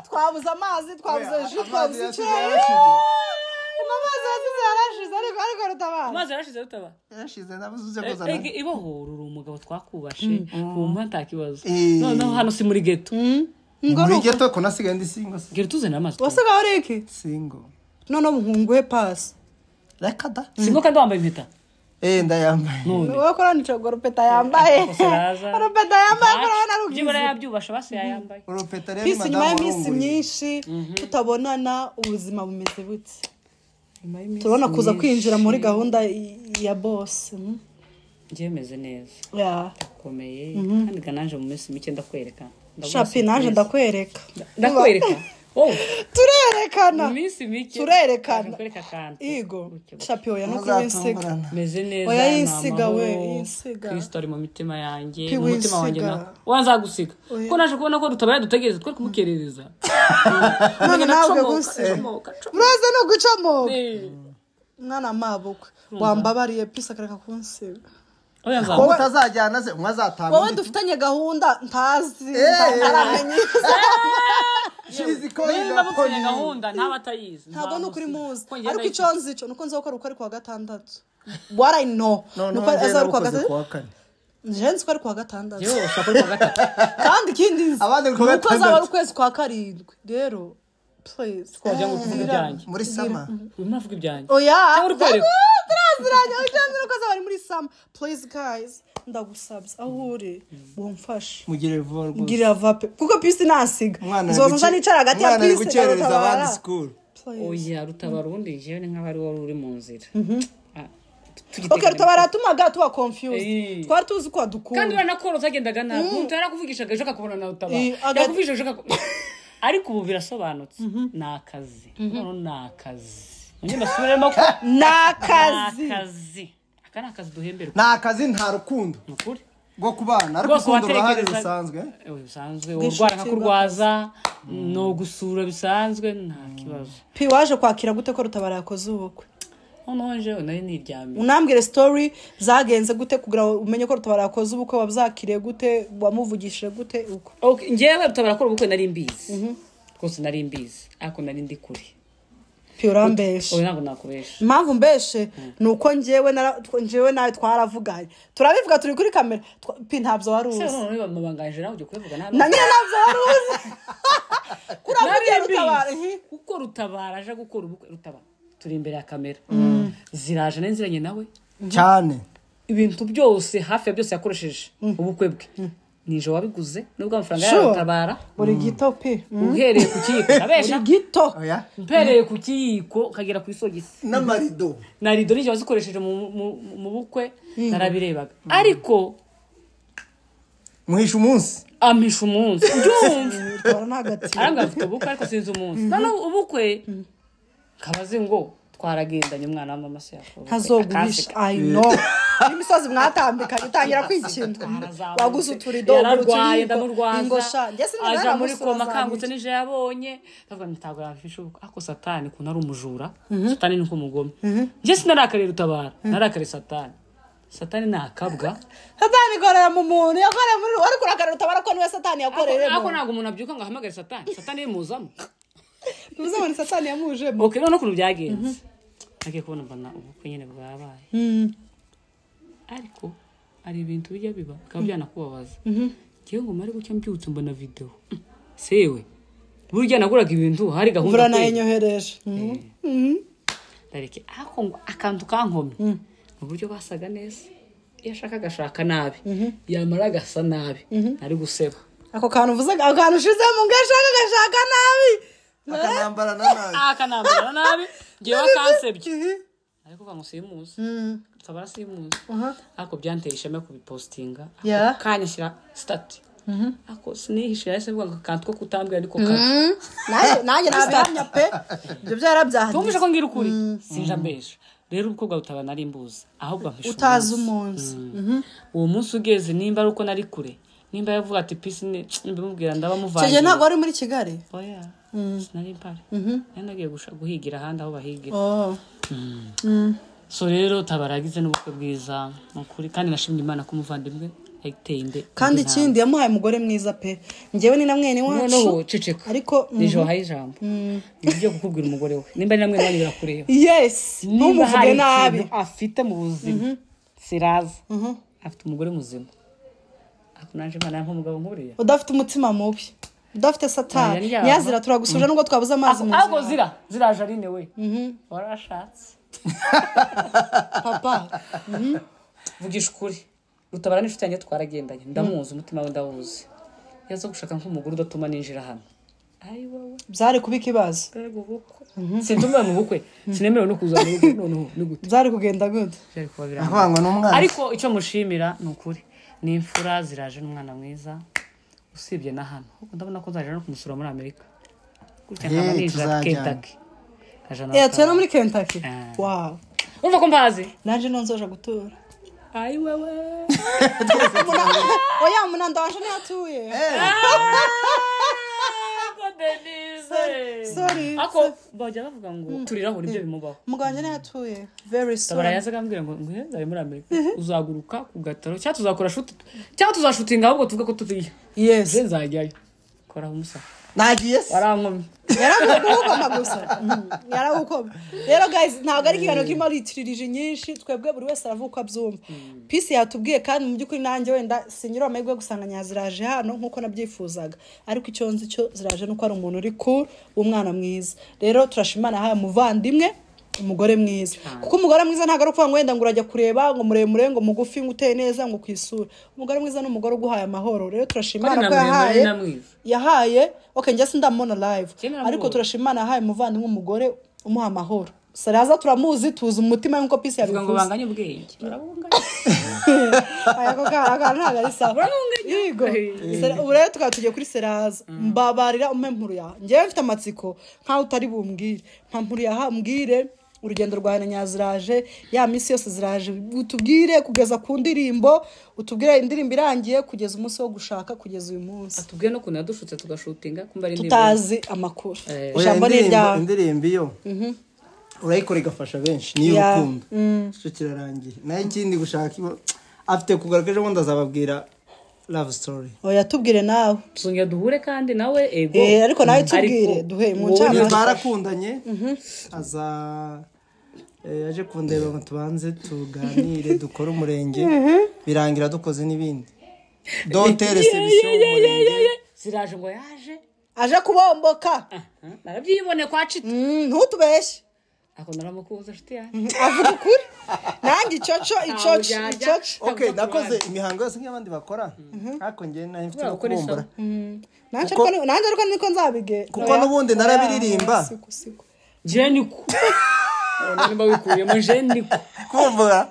twabuze amazi twabuze ji twabuze icyayi ariko rutabara amazi yarashize nabuze kozana ibohora uri umugabo twakubashe kumpa nta kibazo noneho hano si muri geto muri geto ko nasigaye ndi singo geto tuzana amazi wasagaho reke singo none muhunguye pass reka da singo kandi wambaye impeta ndayambaye wakora nico goropeta yambaye goropeta yambaye korana rugize jibara yabyubasha base yambaye goropeta rero pisi nyuma y'imisi myinshi tutabonana ubuzima bumeze butse turabona kuza kwinjira muri gahunda ya boss njemeze neza komeye kandi gananje mu minsi mike ndakwereka shapi naje ndakwereka turerekana minsi mike turerekana igo shapi oya no kwinsiga meze neza oya yinsiga we yinsiga Kristo ari mu mitima yanjye mu mutima wanjye na wanzagusiga ko naje kubona ko dutabaya dutegereza twe kumukerereza none nawe gusiga uraza no gucamo mwana mabukwe wambabariye pisa kareka kunsiga oya nza ko utazajyana ze mwazatanga wowe dufitanye gahunda ntazi ntaramenye Chizi ko niba mufitanye gahunda ntabatayizi ntabwo nukuri muzi ariko icyo nzi cyo nuko nzo gukora kwa gatandatu what I know nuko azari kwa gatandatu njenzi ko ari kwa gatandatu yo ushaka kwa gatatu kandi ikindi nzi abandi ko gatandatu nuko azaba ukwezi kwa karindwi rero please twajya ngo tuvuge ibyanjye muri sama umavuga ibyanjye oya cyangwa turaziranye ujyanze nuko azaba ari muri sama please guys ndagusabye aho uri bumfashe mugire vuba rwose ngira vape kuko pisi nasiga nzoza nicara hagati ya pisi gucerereza abandi school oya rutabara ubundi jewe ni nk'abari wari uri mu nzira okay rutabara tumaga tuba confused twari tuzi ko adukunda kandi banakoro zagendaga nabi umuntu yarakuvugishaga ejo akakubona na rutabara yakuvugisha ejo ariko ubu birasobanutse nakazi none nakazi nje basubiremo ko nakazi akana akazi duhemberwa nakazi nta rukundo nukuri go kubana ariko rukundo rahari rusanzwe bisanzwe urwara nkakurwaza no gusura bisanzwe nta kibazo pi waje kwakira gute ko rutabara yakoze ubukwe nonje nari niryamye unambwire story zagenze gute kugira umenye ko rutabara yakoze ubukwe wabyakiriye gute wamuvugishije gute uko okay ngewe rutabara ko ubukwe nari mbizi rwose nari mbizi ariko nari ndi kuri Pure mbeshe. Oya ntabwo nakubeshe. Impamvu mbeshe nuko njyewe nawe twaravuganye. Turabivuga turi kuri kamera. Pi ntabyo wari uzi. Se none bamubanganje nawe ujye kubivuga ntabwo. Na nyine ntabyo wari uzi. Kuravuga rutabara. Kuko rutabara aje gukora ubukwe rutabara. Turi imbere ya kamera. Ziraje nenziranye nawe. Cyane. Ibintu byose hafi ya byose yakoresheje ubukwe bwe. Nije wabiguze nubwo amafaranga yaratabara buri gito pe uhereye ku kiyiko abesha gito mpereye ku kiyiko kagera ku isogisi n'amarido narido nije wazikoresheje mu bukwe narabirebaga ariko muhisha umunsi ampisha umunsi ndumva nagati aranga afite ubukwe ariko sinzi umunsi none ubukwe kabaze ngo twaragendanye umwana wa mama se yakora ntazoguhisha I know imisozi mwatambika itangira kwikinda waguze uturido yararwaye ndamurwaza ingosha ngese aja muri koma kangutse nije yabonye ndavuga ntago yafisha ako satani kuna ari umujura satani niko mugome nje sinarakarira utabara narakarira satani nakabwa satani korera mu muntu yakoreye muri wari kurakarira utabara ko niwe satani yakoreye ako nago umuntu abyuka ngo ahamagare satani yimuzamo Muzabona satani yamujemo. Okay, none ukuntu byagenze. Agiye kubona mbana ubukwe nyene bwabaye. Ariko ari ibintu bijya biba bikaba byanakubabaza. Kiyo ngo mari gucya mbyutse mbona video. Sewe. Burya naguraga ibintu hari gahunda. Mvura nayo nyohereje. Dareke ako ngo akantu kankomye. Uburyo basaga neza. Yashaka gashaka nabi. Yamara gasa nabi. Ari guseba. Ako kantu uvuze akantu ushize mu ngashaka gashaka nabi. Akanambara nabi. Akanambara nabi. Ngiye wakansebye. ariko kwa musimuzi tabara simuzi ariko byanteye ishema kubipostinga Yeah. kanyishyira stat ako sinihishe yase vuga kantu ko kutambwira ariko nanjye nabihamya pe ibyo byarabyahanye tumvishe ko ngira ukuri sinja mbesha rero ubukobwa butabana ari imbuzi ahubwo ampisha utazi umunsi uwo munsi ugeze nimba ari uko nari kure nimba yavuga ati pisi mbimubwira ndabamuvanye cyo ntabwo ari muri Kigali oya sinari mpari nagiye guhigira ahandi aho bahigira so rero tabaragize n'ubukwe bwiza nukuri kandi nashimye Imana ko umuvandimwe yateye inde kandi ikindi yamuhaye umugore mwiza pe njyewe ni na mwene wacu noneho ceceka ariko nijo haye ijambo nibyo kukubwira umugore we nimba ari namwe wanyu birakureba yes ntumuvuge nabi afite mu buzima siraza afite umugore muzima akunanje Imana nk'umugabo nkuriya udafite umutima mubi udafite satani nyazira turagusuje nubwo twabuze amazi mu nzira ako ziraje arine we warashatse papa vugisha ukuri rutabara n'inshuti yanjye twaragendanye ndamuzi umutima we ndawuzi yazo gushaka nk'umugore udatuma ninjira hano ayi wowe byari kuba ikibazo sintumira mu bukwe sinemerewe no kuza mu bukwe noneho ni gute byari kugenda gute byari kuba avangwa n'umwana ariko icyo mushimira ni ukuri ni imfura ziraje n'umwana mwiza usibye na hano ndabona ko zaje no kumusura muri Amerika gutya nkaba ninjira Kentucky tuya no muri Kentucky wow umva ko mbazi naje nonzoja gutura ayi wewe oya munanda wanje ntiyatuye sorry ako bajya bavuga ngo turiraho nibyo bimubaho muganje ntiyatuye very soon tabara yazaga ambwira ngo ngeze muri Amerika uzaguruka ku gataro cyangwa tuzakora shoot cyangwa tuzashutinga ahubwo tuvuga ko tuziye yes nzajyayo kora umusa nagiye warankomye yaragukoma gusa yaragukoma rero guys ntabwo ari ikiganiro kirimo litiririje nyinshi twebwe buri wese aravuka abyumva peace yatubwiye kandi mu by'ukuri nanjye wenda sinyira amahirwe yo gusanga nyaziraje hano nkuko nabyifuzaga ariko icyo nzi cyo ziraje nuko ari umuntu uri cool umwana mwiza rero turashimana ha muvandimwe umugore mwiza kuko umugore mwiza ntago ari kuvuga ngo wenda ngo urajya kureba ngo muremure ngo mugufi ngo uteye neza ngo kwisura umugore mwiza ni umugore uguhaye amahoro rero turashimana ko yahaye okay njye sindamona live ariko turashimana yahaye muvandimwe umugore umuha amahoro saraza turamuzi tuzi umutima nkuko peace yabivuze ngo banganye ubwenge barabunganye ayako karaga ntago ari sawa yigo ureye tukatugiye kuri seraza mbabarira umempuru ya njye mfite amatsiko nkaho utari bumbwire mpampuru yahambwire urugendo rwa Nyaziraje ya misi yose ziraje utubwire kugeza ku ndirimbo utubwire indirimbo irangiye kugeza umunsi wo gushaka kugeza uyu munsi atubwire no kuntu yadushutse tugashutinga kumba ari tutazi amakuru ijambo ni rya indirimbo iyo urayikora igafasha benshi niyo urukundo cyo kirarangiye nayo ikindi gushaka afite kugaragaje ngo ndazababwira love story oya tubwire nawe tuzongera duhure kandi nawe ego ariko nawe tubwire duhe mu ncamake barakundanye aza yaje kundeba ngo tubanze tuganire dukore umurenge birangira dukoze n'ibindi dotere solution umurenge ziraje ngo yaje aje kubomboka narabyibone kwa cita ntutubeshye ako naramukuza shiti ya avuga ukuri nanjye icoco okay nakoze imihango yose nk'abandi bakora ariko ngiye nari mfite kubombora nanjye ariko niko nzabige kuko n'ubundi narabiririmba jeniko nimba wikuyemo jeniko kubombora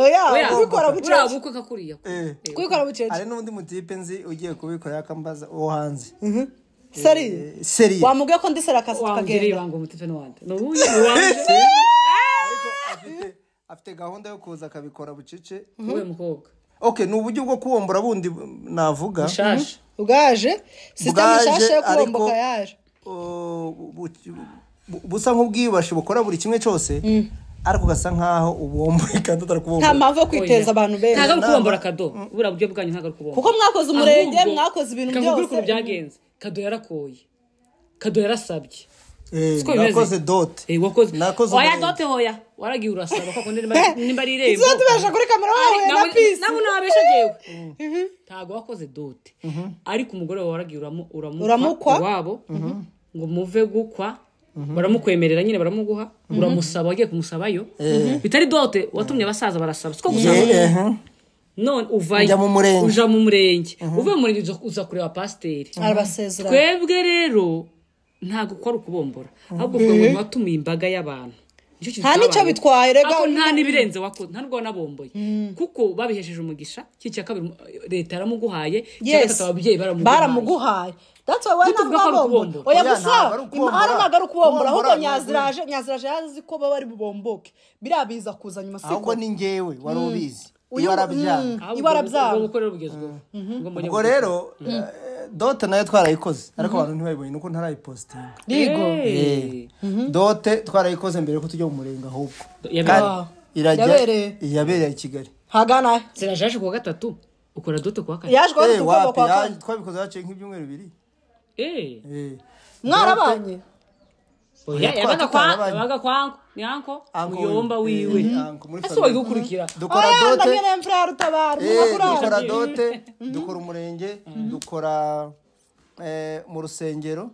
oya kubikora bucece urabuka kakuriya kubikora bucece ari n'undi mutipe nzi ugiye kubikora yakambaza uwo hanze seri wamubwiye ko ndi seri akazi tukagenda ibanga umutipe n'uwande n'ubuye n'uwande ariko afite gahunda yo kuza akabikora bucece wowe mukobwa okay ni uburyo bwo kubombora bundi navuga bushasha ubwaje system ishasha yo kubomboka yaje busa nk'ubwiyubashe bukora buri kimwe cyose ariko gasa nkaho ubomboye kandi utari kubombora nta mpamvu yo kwiteza abantu benshi ntago kubombora kado bura buryo bwanyu ntago kubombora kuko mwakoze umurenge mwakoze ibintu byose uko byagenze kado yarakoye kado yarasabye nakoze dote nakoze oya dote hoya waragiye urasaba ko nimba ari irembo tubesha kuri kamera wawe na peace nabo nabesha jewe ntago wakoze dote ariko umugore wawe waragiye uramukwa wabo ngo muve gukwa baramukwemerera nyine baramuguha uramusaba wagiye kumusabayo bitari dote watumye abasaza barasaba siko gusaba none uvaye uja mu murenge uvuye mu murenge uza kureba pasiteri arabasezera twebwe rero ntago ukora ukubombora ahubwo ngo mwatumiye imbaga y'abantu nta nicyo bitwaye rega nta nibirenze wakoze nta nubwo nabomboye kuko babihesheje umugisha cya kabiri leta yaramuguhaye cya gatatu ababyeyi baramuguhaye that's why why ntabwo oya gusa imahara nagaru kubombora ahubwo nyaziraje yazi ko baba bari bubomboke birabiza kuza nyuma siko ahubwo ni ngewe wari ubizi ibarabyanga ubwo rero dote nayo twarayikoze ariko abantu ntibayibonye nuko ntarayipostinga yego dote twarayikoze mbere ko tujya mu murenga ahubwo yabereye i Kigali hagana zirajaje kuwa gatatu ukora dote kuwa kane yaje kwa kane twabikoze haciye nk'ibyumweru bibiri mwarabanye yabaga kwa nyanko muyomba wiwe ese wari gukurikira dukora dote dukora umurenge dukora mu rusengero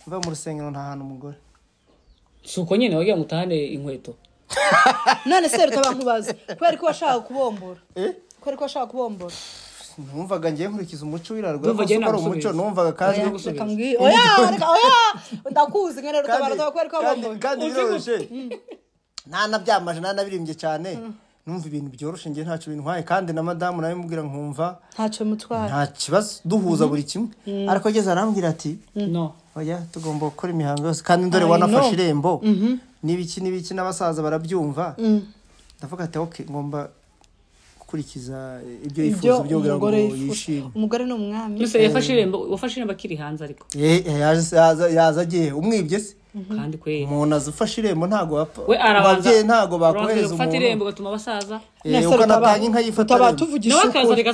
mva mu rusengero nta hantu umugore suko nyene wagiye mutahane inkweto none se rutabankubaze kweri ko washaka kubombora kweri ko washaka kubombora numvaga ngiye nkurikiza umuco wirarwa ko ari umuco numvaga kandi oya ndakuzi ngene rutabara kweri ko bombora kandi biroroshe nanabyamaje nanabirimbye cyane numva ibintu byoroshe ngiye ntacyo bintwaye kandi na madamu nawe mubwira nkumva ntacyo mutwaye nta kibazo duhuza buri kimwe ariko ageze arambwira ati no oya tugomba gukora imihango yose kandi ndore wanafashe irembo n'ibiki n'abasaza barabyumva ndavuga ati okay ngomba kurikiza ibyo yifuza byo kugira ngo yishime umugore ni umwami nose wafashe irembo akiri hanze ariko yaza agiye umwibye se kandi kwera umuntu azufashe irembo ntago wapfa we arabanza ntago bakohereza umuntu ufata irembo gatuma basaza ukanatanga inka yifata abatuvugisha ukuri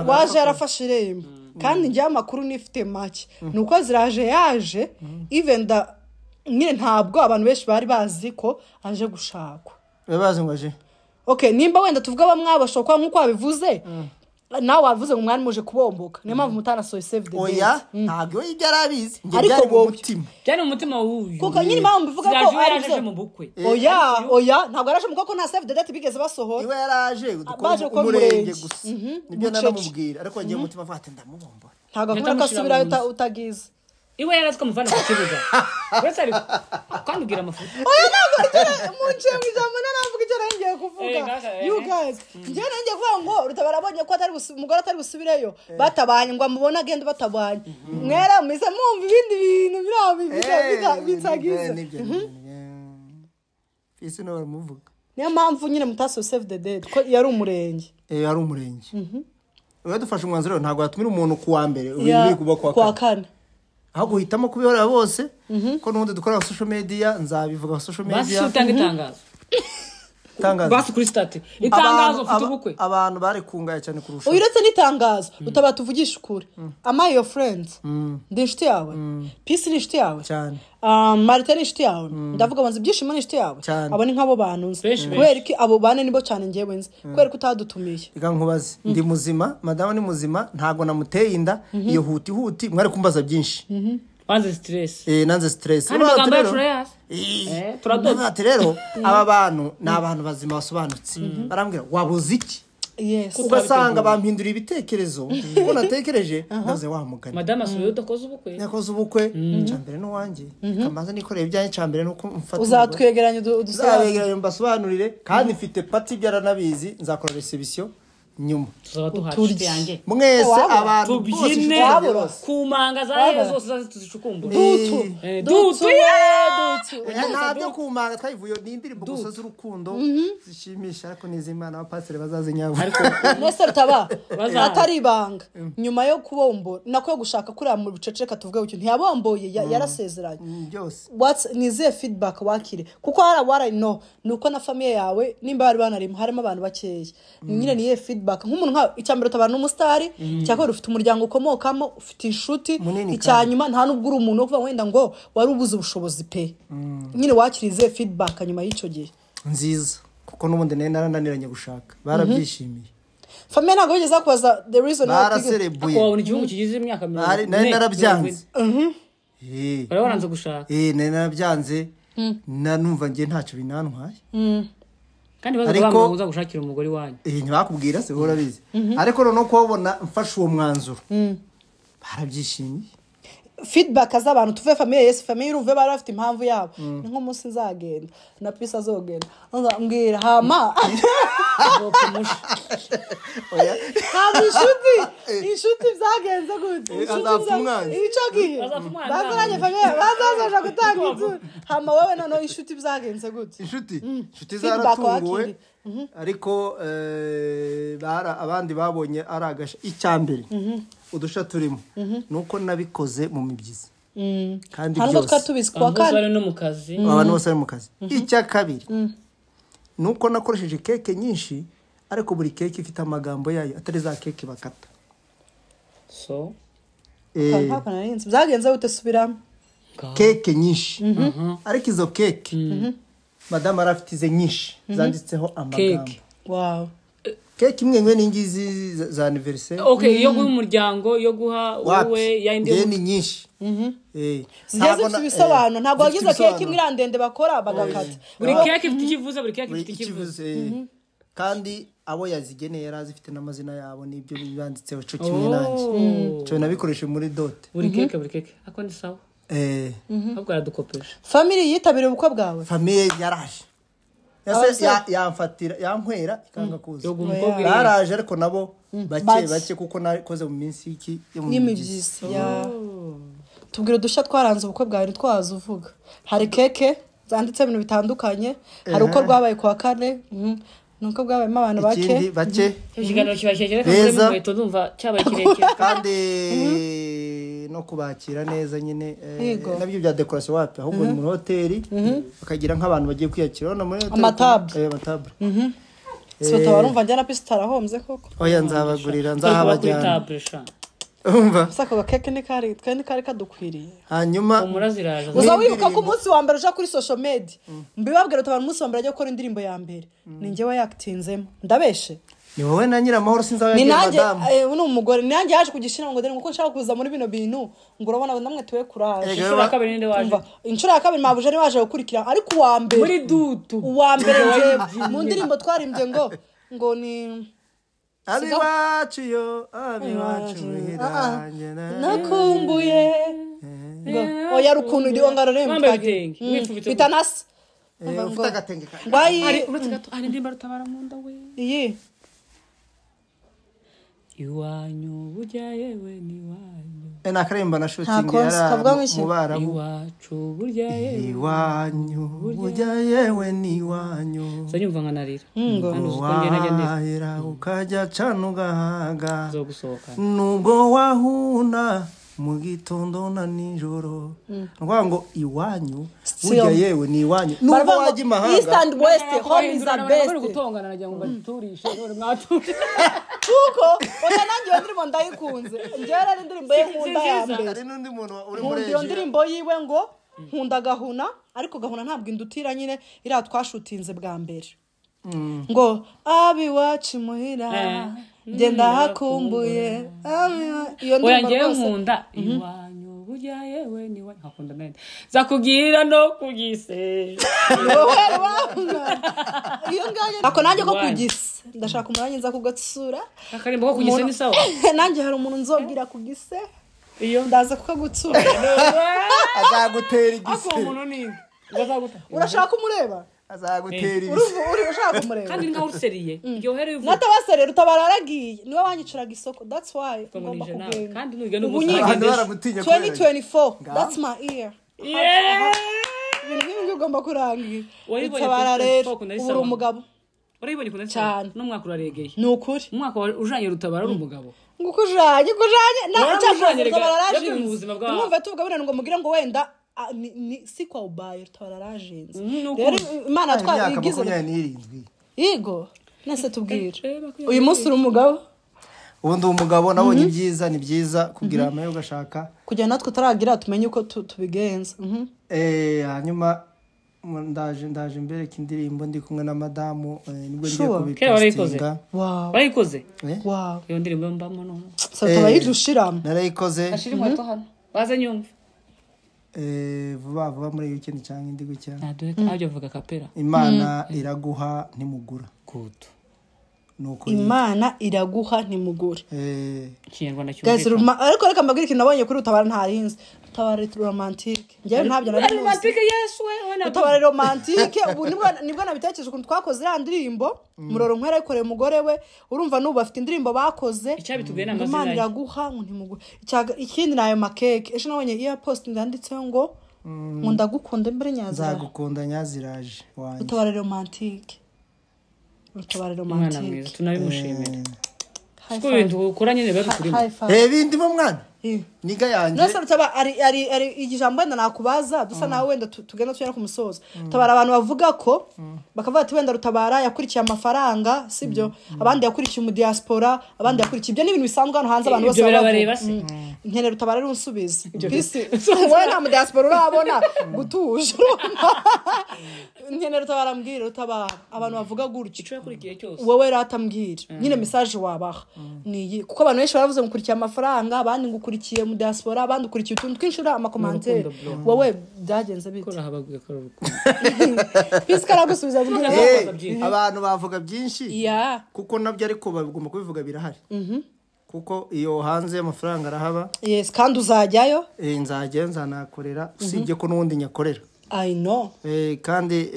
waje yarafashe irembo kandi njye amakuru nifite make nuko ziraje yaje even da nyine ntabwo abantu benshi bari bazi ko aje gushakwa bazi ngo aje okay nimba wenda tuvuga bamwabashokwa nkuko wabivuze nawe wavuze ngo mwari muje kubomboka niyo mpamvu mutanasoye save the date oya ntabwo ibyo arabizi nge byari mu mutima byari mu mutima wuyu kuko nyine mpamvu bivuga ko araje mu bukwe oya ntabwo araje mu kuko nta save the date bigeze basohora iwe yaraje umurenge gusa nibyo nanamubwira ariko ngiye mutima avuga ati ndamubombora ntabwo akora ko asubira utagize iwe yarazwe muvana ku kibuga wese ari kandi ugira amafuta oya ntabwo munce mu ijambo naravuga icyo ngiye kuvuga you guys ngiye ngiye kuvuga ngo rutabarabonye ko atari umugore atari busubireyo batabanye ngo amubona agenda batabanye mwera muze mumva ibindi bintu biraho bitsagize isi no baramuvuga niyo mpamvu nyine mutaso save the date ko yari umurenge yari umurenge uwe dufashe umwanzuro ntabwo yatumira umuntu kuwa mbere uri kuba kwa kane aho guhitamo kubihora bose ko n'ubundi dukora social media nzabivuga social media basi utanga itangazo basi kuri state itangazo ufite ubukwe abantu bari kungaye cyane kurusha uyiretse n'itangazo utabatuvugisha ukuri am I your friends ndi inshuti yawe peace ni inshuti yawe cyane Martin ni inshuti yawe ndavuga banze byishimo ni inshuti yawe abo ni nk'abo bantu kubera ki abo bane nibo cyane ngewe nzi kubera ko utadutumiye reka nkubaze ndi muzima madame ni muzima ntago namuteye inda iyo huti mwari kumbaza byinshi banze stress nanze stress kandi bagamba yacu turadoda rero aba bantu ni abantu bazima basobanutse barambwira wabuze iki yes ugasanga bampindura ibitekerezo ko natekereje naze wamugana madame asubiye udakoze ubukwe yakoze ubukwe cyambere no wanjye kamaze nikoreye ibyanjye cyambere nuko mfata uzatwegeranya uzabegeranya mbasobanurire kandi mfite party byaranabizi nzakora reception nyuma turye yanjye mwese abantu tubyine kumanga za Yesu zose tuzicukumbura dutu ntabyo kumanga twayivuye n'indirimbo gusa z'urukundo zishimisha ariko n'izimana abapasire bazazinyabo ariko mwese rutaba atari ibanga nyuma yo kubombo nako gushaka kuri mu biceceka tuvuga ucyo ntiyabomboye yarasezeranye byose nize feedback wakire kuko wara no nuko na famille yawe nimba bari banarimo harimo abantu bakeya nyine niye feedback nk'umuntu nka icyambere tabana n'umustari cyakora ufite umuryango ukomokamo ufite inshuti icyanyuma nta nubwo uri umuntu uvuga wenda ngo wari ubuze ubushobozi pe nyine wakirize feedback nyuma y'icyo gihe nziza kuko n'ubundi narananiranye gushaka barabyishimiye famille ntago yigeze kubaza the reason baraserebuye ko wabona igihugu kigize imyaka 40 nari narabyanze bari waranze gushaka nari narabyanze nanumva ngiye ntacyo binantwaye kandi bazabamuza gushakira umugore wanyu ntibakubwira se urabizi ariko no kubona mfashe uwo mwanzuro barabyishimiye feedback z'abantu tuve famille yes famille urumve bari bafite impamvu yabo ni nko munsi nzagenda na pisa azogenda mbwira hama hama inshuti byagenze gute ico gihe bazanye famille bazaza gutanga inzu hama wowe nano inshuti byagenze gute inshuti zaratunguwe ariko abandi babonye aragasha icyambere udusha turimo nuko nabikoze mu mibyizi kandi byose twatubiswa kandi no mu kazi abantu bose ari mu kazi icya kabiri nuko nakoresheje keke nyinshi ariko buri keke ifite amagambo yayo atari za keke bakata so byagenze gute subiramo keke nyinshi ariko izo keke madame arafite ize nyinshi zanditseho amagambo wow keke imwe n'ingizi za anniversaire okay yo guha umuryango yo guha wowe yindi ni nyinshi ntabwo bisobanura ntabwo wagize keke imwe irandende bakora bagakata buri keke ifite ikivuze buri keke ifite ikivuze kandi abo yazigeneye yarazifite n'amazina yabo nibyo bibanditseho cyo kimwe nanjye cyo nabikoreshe muri dote buri keke ako ni sawa ahubwo aradukopesha family yitabiriye ubukwe bwawe famille yaraje yamfatira yankwera ikanga kuza yaraje ariko nabo bake kuko nakoze mu minsi iki yo mu mibyizi tubwira dushya twaranze ubukwe bwawe twaza uvuga hari keke zanditse ibintu bitandukanye hari uko rwabaye kwa kane nuko bwabayemo abantu bake ikiganiro kibashyekere kandi mu nkweto ndumva cyabaye kirekire kandi no kubakira neza nyine nabyo bya decoration wapi ahubwo mu hoteli bakagira nk'abantu bagiye kwiyakira no muri hoteli amatable sota barumva njya na pistara hombye koko oya nzabagurira nzahabajyana umva sako keke ni kari kadukwiriye hanyuma umuraziraje uzawibuka ko umunsi wa mbere uja kuri social media mbibabwira abantu umunsi wa mbere ajya gukora indirimbo ya mbere ni njyewe yaktinzemo ndabeshe ni wowe na Nyiramahoro sinzabagiye madame ni umugore nanjye yaje kugishira ngo dore ngo nshaka kuza muri bino bintu ngo urabona namwe tuwe kuraje inshuro ya kabiri ninde waje inshuro ya kabiri mabuje ni waje gukurikira ariko uwa mbere muri dutu uwa mbere mu ndirimbo twarimbye ngo ni abiwacu hiranye nakumbuye oya rukuntu iriho ngarore bitanasi ufite agatenge bayi uretse gato ari ndimba rutabara mu nda we iyi iwanyu burya yewe ni wanyu nakaremba na shooting yara mubara iwacu burya yewe iwanyu burya yewe ni wanyu sanyumva nkanarira kandi uzukongera nagende ukajya cana ugahaga zo gusohoka nubwo wahuna mu gitondo na nijoro ngwa ngo iwanyu burya yewe ni iwanyu nubwo wajya imahanga East and West home is the best gutongana nagira ngo mbaturishe none mwature kuko oya nanjye ndimo ndayikunze ngera ari ndirimbo ye nkunda ya mbere ari nundi muntu uri muri iyo ndirimbo yiwe ngo nkunda gahuna ariko gahuna ntabwo indutira nyine ira twashutinze bwa mbere ngo abiwacu muhira genda hakumbuye iyo ndirimbo nkunda iwanyu burya yewe ni wanyu hakunda nende zakubwira no kugise wowe wanga iyo ngaye ako nanjye ko kugise ndashaka umuranye nza kugatsura akarimbo ko kugise ni sawa nanjye hari umuntu nzobwira kugise iyo ndaza kukagutsura azagutera igise ako umuntu ni urashaka umureba azagutera igise uri ushaka kumureba kandi ngaho useriye yohere uvuga natabaserera utabaragiye niwe wanyiciraga isoko that's why ngomba kugenda kandi nuge no musanga 2024 that's my year ibintu ugomba kurangira utabara rero uri umugabo urayibonye kuko cyane no mwaka uraregeye ni ukuri umwaka ujanye rutabara ari umugabo nguko ujanye na cyakora rutabara mu buzima bwawe numva tuvuga bino ngo mugire ngo wenda ni si kwa ubaye rutabara rajenze rero imana twabigize yego nase tubwire uyu munsi uri umugabo ubundi umugabo nabonye byiza ni byiza kugira amayo ugashaka kugira natwe taragira tumenye uko tubigenza hanyuma ndaje imbere kindirimbo ndi kumwe na madamu nibwo ngiye kubikostinga barayikoze wow iyo ndirimbo mbamo none sata bayidushiramo narayikoze ashiri inkweto hano baze nyumva vuba muri weekend cyangwa indi gucya ajya vuga kapera imana iraguha ntimugura kuto nuko imana iraguha ntimugure ikinyarwanda guys cyumvikana ariko reka mbabwire ikintu nabonye kuri Rutabara ntarinze Rutabara romantique njyewe ntabyo nari romantique yesu we Rutabara romantique ubu nibwo nabitekereje ukuntu twakoze iriya ndirimbo Muroro Nkwera yikoreye umugore we urumva n'ubu bafite indirimbo bakoze icyabitubwiye n'amazina imana iraguha ngo ntimugure ikindi nayo makeke ejo nabonye iya post ndanditseho ngo ndagukunda mbere nyazira nzagukunda nyaziraje wanjye Rutabara romantique Rutabara umwana romantique mwiza tunabimushimira kuko ibintu ukora nyine biba bikurimo bindi bo mwana niga yanjye nose Rutabara ari igijambo wenda nakubaza dusa nawe wenda tugenda tujya ku musozo Rutabara abantu bavuga ko bakavuga ati wenda Rutabara yakurikiye amafaranga sibyo abandi yakurikiye mu diaspora abandi yakurikiye ibyo ni ibintu bisanzwe hano hanze abantu bose bareba se nkene Rutabara ari unsubiza bisi wowe nta mu diaspora urabona gutuje nkene Rutabara mbwira Rutabara abantu bavuga gutyo icyo yakurikiye cyose wowe ratambwira nyine message wabaha ni kuko abantu benshi baravuze ngukurikiye amafaranga abandi ngukurikiye mu diaspora abandi ukurikiye utuntu twinshura amakomantere wowe byagenze bite ko habaguye ko urukundo bisi karagusubiza mbwira abantu bavuga byinshi kuko nabyo ariko bagomba kubivuga birahari kuko iyo hanze amafaranga arahaba yes kandi uzajyayo nzajya nzanakorera usibye ko n'ubundi nyakorera I know kandi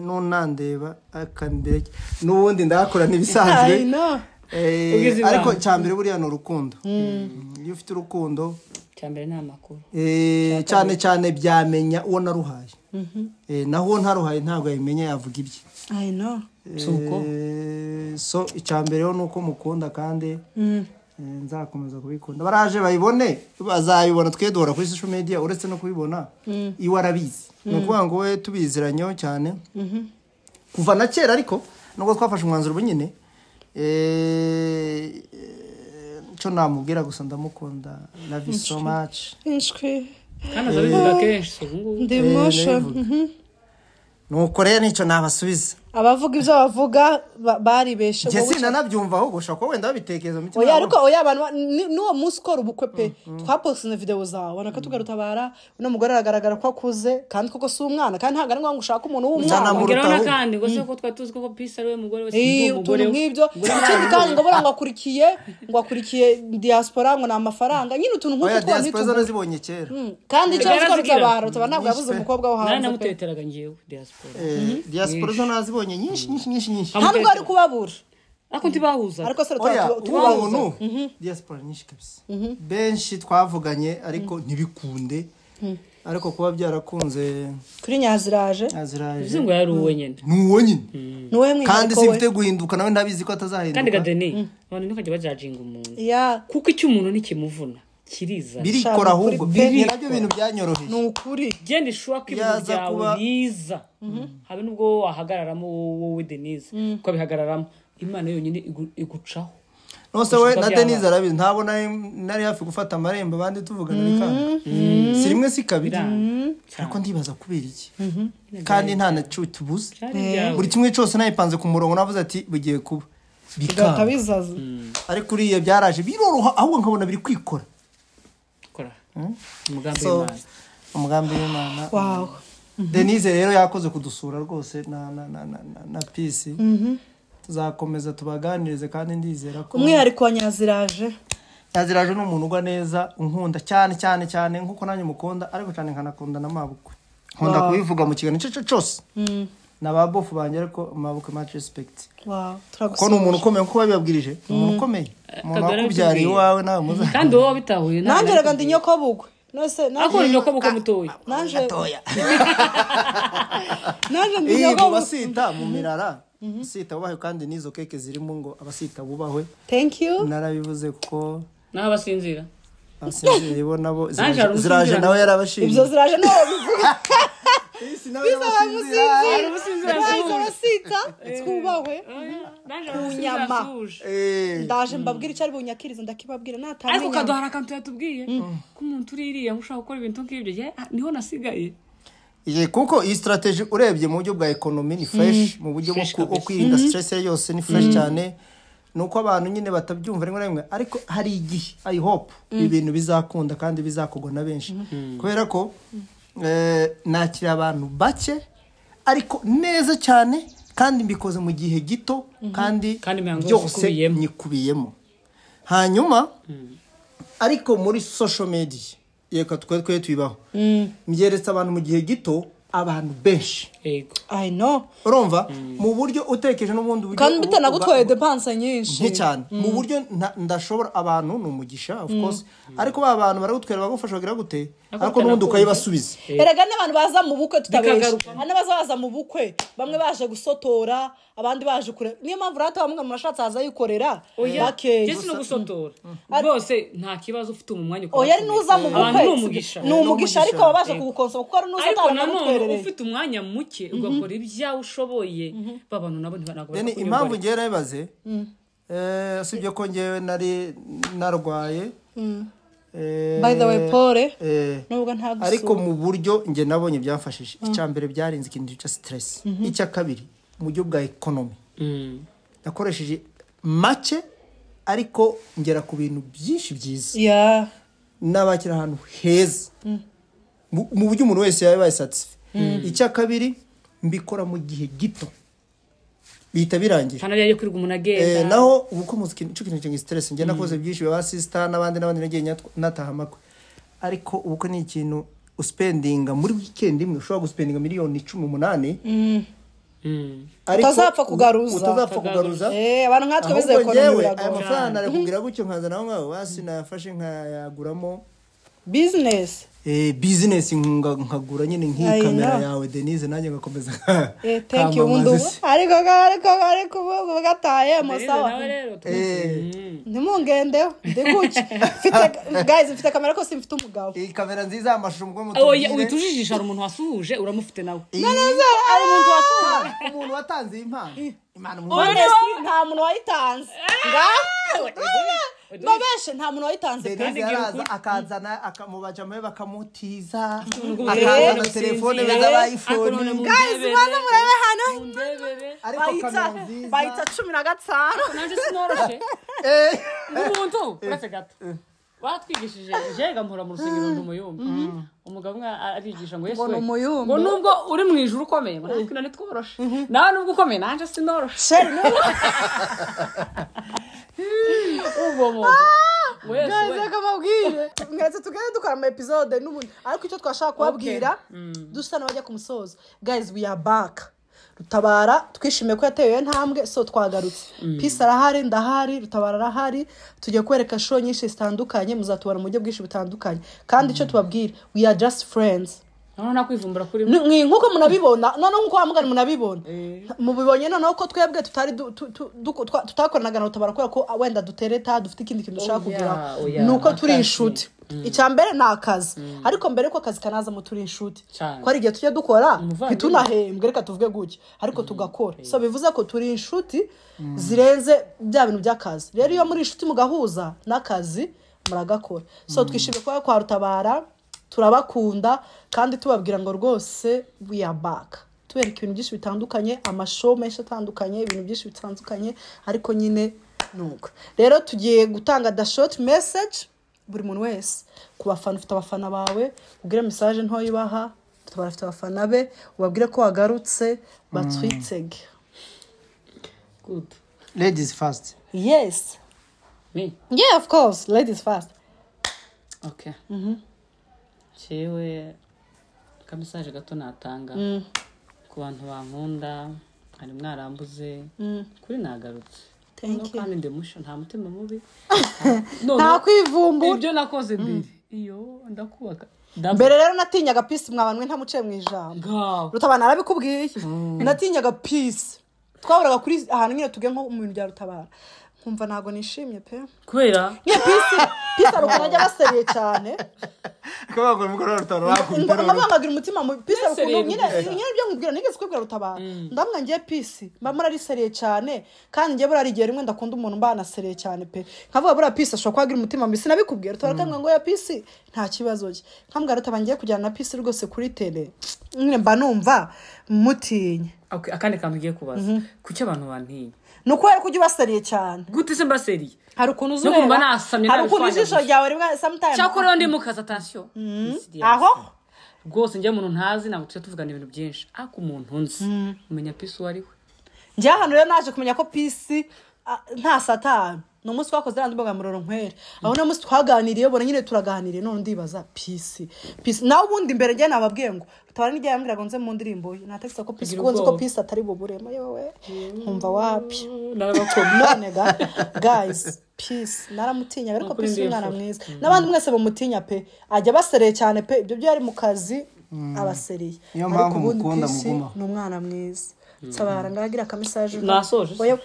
nunandeba akambere n'ubundi ndakora nibisanzwe I know ariko cyambere buriya no rukundo iyo ufite urukundo cyambere nta makuru cyane cyane byamenya uwo naruhaye naho ntaruhaye ntabwo yamenya yavuga ibye I know so icyambere yo nuko mukunda kandi nzakomeza kubikunda baraje bayibone bazayibona twe duhora kuri social media uretse no kubibona iwe arabizi nuko ngo we tubiziranyeho cyane kuva na kera ariko nubwo twafashe umwanzuro bunyine cyo namubwira gusa ndamukunda love you so much inshwi kandi azabivuga kenshi ndi emotion nuko rero nicyo nabasubiza abavuga ibyo bavuga baribeshe je sinanabyumva ahubwo ushaka wenda babitekereza mu mitima ariko abantu n'uwo munsi ukora ubukwe pe twapostinze video zawe naka tugarutabara uno mugore aragaragara ko akuze kandi koko si umwana kandi ntago ari ngo ushaka umuntu w'umwana ngirana kandi ngo se ko twatuzi ko Peace ari we mugore wese umugore nk'ibyo kandi ngo bora ngo akurikiye diaspora ngo na amafaranga nyine utuntu nk'uko twari twazibonye kera kandi cyo tugarutabara ntabwo yavuze umukobwa wo hanze namuteteraga ngiyewe diaspora zo nazibonye nyinshi ntabwo ari kubabura ako ntibahuza ariko se tubahuza diaspora nyinshi kabisa benshi twavuganye ariko ntibikunde ariko kuba byarakunze kuri nyaziraje bizingo yari uwe nyene nuwo nyine nuwe kandi sifite guhinduka nawe ndabizi ko atazahinduka kandi gadeni abantu niko bajajinga umuntu kuko icyo umuntu nikimuvuna kiriza birikora ahubwo nabyo bintu byanyoroheye nukuri genda ishwaka ibintu byawe biza habe nubwo wahagararamo wowe Denise ko bihagararamo imana yonyine igucaho nose we na Denise arabizi ntabwo nari hafi gufata amarembo abandi tuvugana bikanga si rimwe si kabiri ariko ndibaza kubera iki kandi nta na cyo tubuze buri kimwe cyose nayipanze ku murongo navuze ati bugiye kuba bikanga bizaza ariko uriye byaraje biroroha ahubwo nkabona biri kwikora umugambi w'Imana wow Denise rero yakoze kudusura rwose na Peace tuzakomeza tubaganirize kandi ndizera ko umwihariko wa nyaziraje n'umuntu ugwa neza unkunda cyane nkuko nanjye mukunda ariko cyane nkanakunda na mabukwe nkunda kubivuga mu kiganiro cyose nababofu banje ariko mabukwe much respect ko ni umuntu ukomeye kuko babibabwirije umuntu ukomeye umuntu wakubyariye iwawe nawe muza kandi wowe bitahuye nanjye raga ndi nyoko bugwe nose akora nyoko bugwe mutoya nanje ndi nyoko basita mu mirara sita bubahe kandi nizo keke zirimo ngo abasita bubahwe thank you narabivuze kuko naho basinzira bo nabo ziraje nawe yarabashimye ibyo ziraje nawe bivuga isi nawe yabasinzira basita twubahwe kunyama ndaje mbabwira icyo ari bunyakiriza ndakibabwira natamenya ariko kaduhara kantu yatubwiye ko umuntu uririya ushaka gukora ibintu nk'ibyo niho nasigaye kuko iyi strategy urebye mu buryo bwa economy ni fresh mu buryo bwo kwirinda stress yose ni fresh cyane nuko abantu nyine batabyumva rimwe ariko hari igihe I hope ibintu bizakunda kandi bizakogwa na benshi kubera ko nakira abantu bake ariko neza cyane kandi mbikoze mu gihe gito kandi imihango byose nyikubiyemo hanyuma ariko muri social media yeka twe tubibaho mbyeretse abantu mu gihe gito abantu benshi I know urumva mu buryo utekeje n'ubundi buryo kandi bitanagutwaye depense nyinshi cyane mu buryo ndashobora abantu n'umugisha of course ariko ba bantu baragutwera bagufasha bagira gute ariko n'ubundi ukayibasubiza erega n'abantu baza mu bukwe tutabesha baza mu bukwe bamwe baje gusotora abandi baje kure niyo mpamvu rata bamwe mu mashatsi aza yikorera bakeye Jesse no gusotora bose nta kibazo ufite umwanya ukora oya nuza mu bukwe n'umugisha ariko babaje kugukonsoma kuko ari nuza atanga ufite umwanya muke ugakora ibyawe ushoboye babantu nabo ntibanagoye ni impamvu ngera bibaze usibye ko ngewe nari narwaye by the way pole nubwo nta gusura ariko mu buryo nge nabonye byamfashije icyambere byarinze ikintu cya stress icya kabiri mu buryo bwa economy nakoresheje make ariko ngera ku bintu byinshi byiza n'abakira ahantu heza mu buryo umuntu wese yabaye satisfied icya kabiri mbikora mu gihe gito bihita birangira kana rero kwirirwa umuntu agenda naho ubuko muziki cyo kintu cyangwa stress nge nakoze byinshi ba sister n'abandi nagiye nataha amakwe ariko ubuko ni ikintu uspendinga muri weekend imwe ushobora guspendinga miliyoni 18 utazapfa kugaruza abantu nkatwe bizeye ko aya mafaranga narakubwira gutyo nkaza naho ngaho basi nafashe nkayaguramo business business nkagura nyine nk'ikamera yawe Denise nanjye ngakomeza thank you mundu ariko bugataye musawa nimungende ndikuki mfite kamera ko simfite umugabo iyi kamera nziza amashusho mugwe uitujijisha umuntu wasuhuje uramufite nawe ari umuntu wasuhuje umuntu watanze impano nta muntu wayitanze babeshe nta muntu wayitanze kandi araza akazana akamubaja mabe bakamutiza akazana telefone beza ba iPhone guys bana murebe hano ariko kamera nziza bayita 15 nanje sinoroshe umuntu urase gato batwigishije jega mpora mu rusengero ndumuyumba umugabo arigisha ngo Yesu ngo nubwo uri mu ijuru ukomeye natwe nane tworoshe nawe nubwo ukomeye nanje sinoroshe ubo mo guys akamabwire mwese tugende dukora ama episode n'ubundi ariko icyo twashaka kubabwira dusa n'abajya ku musozo guys we are back Rutabara twishimiye ko yatewe ntambwe so twagarutse Peace arahari ndahari Rutabara arahari tugiye kwereka show nyinshi zitandukanye muzatubara mu buryo bwinshi butandukanye kandi icyo tubabwira we are just friends none kwivumbura kuri nkuko munabibona none nkuko wamugana munabibona mubibonye none ko twebwe tutari tutakoranaga na Rutabara ko wenda dutereta dufite ikindi kintu dushaka kugira nuko turi inshuti icyambere nakazi ariko mbere ko akazi kanaza mu turi inshuti ko ari gihe tujye dukora bitunahembwe reka tuvuge gutya ariko tugakora so bivuze ko turi inshuti zirenze bya bintu by'akazi rero iyo muri inshuti mugahuza n'akazi muragakora so twishimiye kwa Rutabara turabakunda kandi tubabwira ngo rwose we are back tubereka ibintu byinshi bitandukanye amashow menshi atandukanye ibintu byinshi bitandukanye ariko nyine nuko rero tugiye gutanga the short message buri muntu wese ku bafana ufite abafana bawe ubwire message nto yibaha Rutabara afite abafana be ubabwire ko wagarutse batwitege good ladies first yes me yeah of course ladies first okay Chewe kamisaje gato natanga ku bantu bankunda ari mwarambuze kuri nagarutse thank you kandi ndemusha nta mutima mubi nta kwivumbu ibyo nakoze mbere iyo ndakubaka mbere rero natinyaga Peace mwabanwe ntamuciye mu ijambo Rutabara arabikubwiye natinyaga Peace twaburaga kuri ahantu nyine tuge nko mu bintu bya Rutabara nkumva nago nishimye pe kubera Peace arukana ajya baseriye cyane kabagura mukora Rutabara bakubita ndamwangagira umutima mu Peace arukana nyine byo nkubwira nigeze kwibwira Rutabara ndamwa ngiye Peace mbamura ari seriye cyane kandi ngiye burari gihe rimwe ndakunda umuntu mbana seriye cyane pe nkavuga bura Peace ashobora kwagira umutima mbisi nabikubwira Rutabara kanga ngo ya Peace nta kibazo cye nkambwira Rutabara ngiye kujyana na Peace rwose kuri tele nyine mba numva mutinye akandi kantu ugiye kubaza kuki abantu bantinya nuko yari kujya baseriye cyane gute se mbaseriye hari ukuntu uzureba hari ukuntu ijisho ryawe rimwe sometimes cyakora ndi mukaza attention aho rwose njye umuntu ntazi ntabwo tujya tuvugana ibintu byinshi ariko umuntu nzi umenya Peace wari we njye hano rero naje kumenya ko Peace nta satani no munsi twakoze randi mboga muroro nkwere aho no munsi twaganiriye bona nyine turaganiriye none ndibaza Peace nawe ubundi imbere njye nababwiye ngo Rutabara nijye yambwira ngo nze mu ndirimbo ye natekisa ko Peace kuko nzi ko Peace atari buburema yowe nkumva wapi none guys Peace naramutinya ariko Peace umwana mwiza n'abandi mwese bamutinya pe ajya basereye cyane pe ibyo byo yari mu kazi abasereye ariko ubundi Peace ni umwana mwiza nsabara ngagira ka message nasoje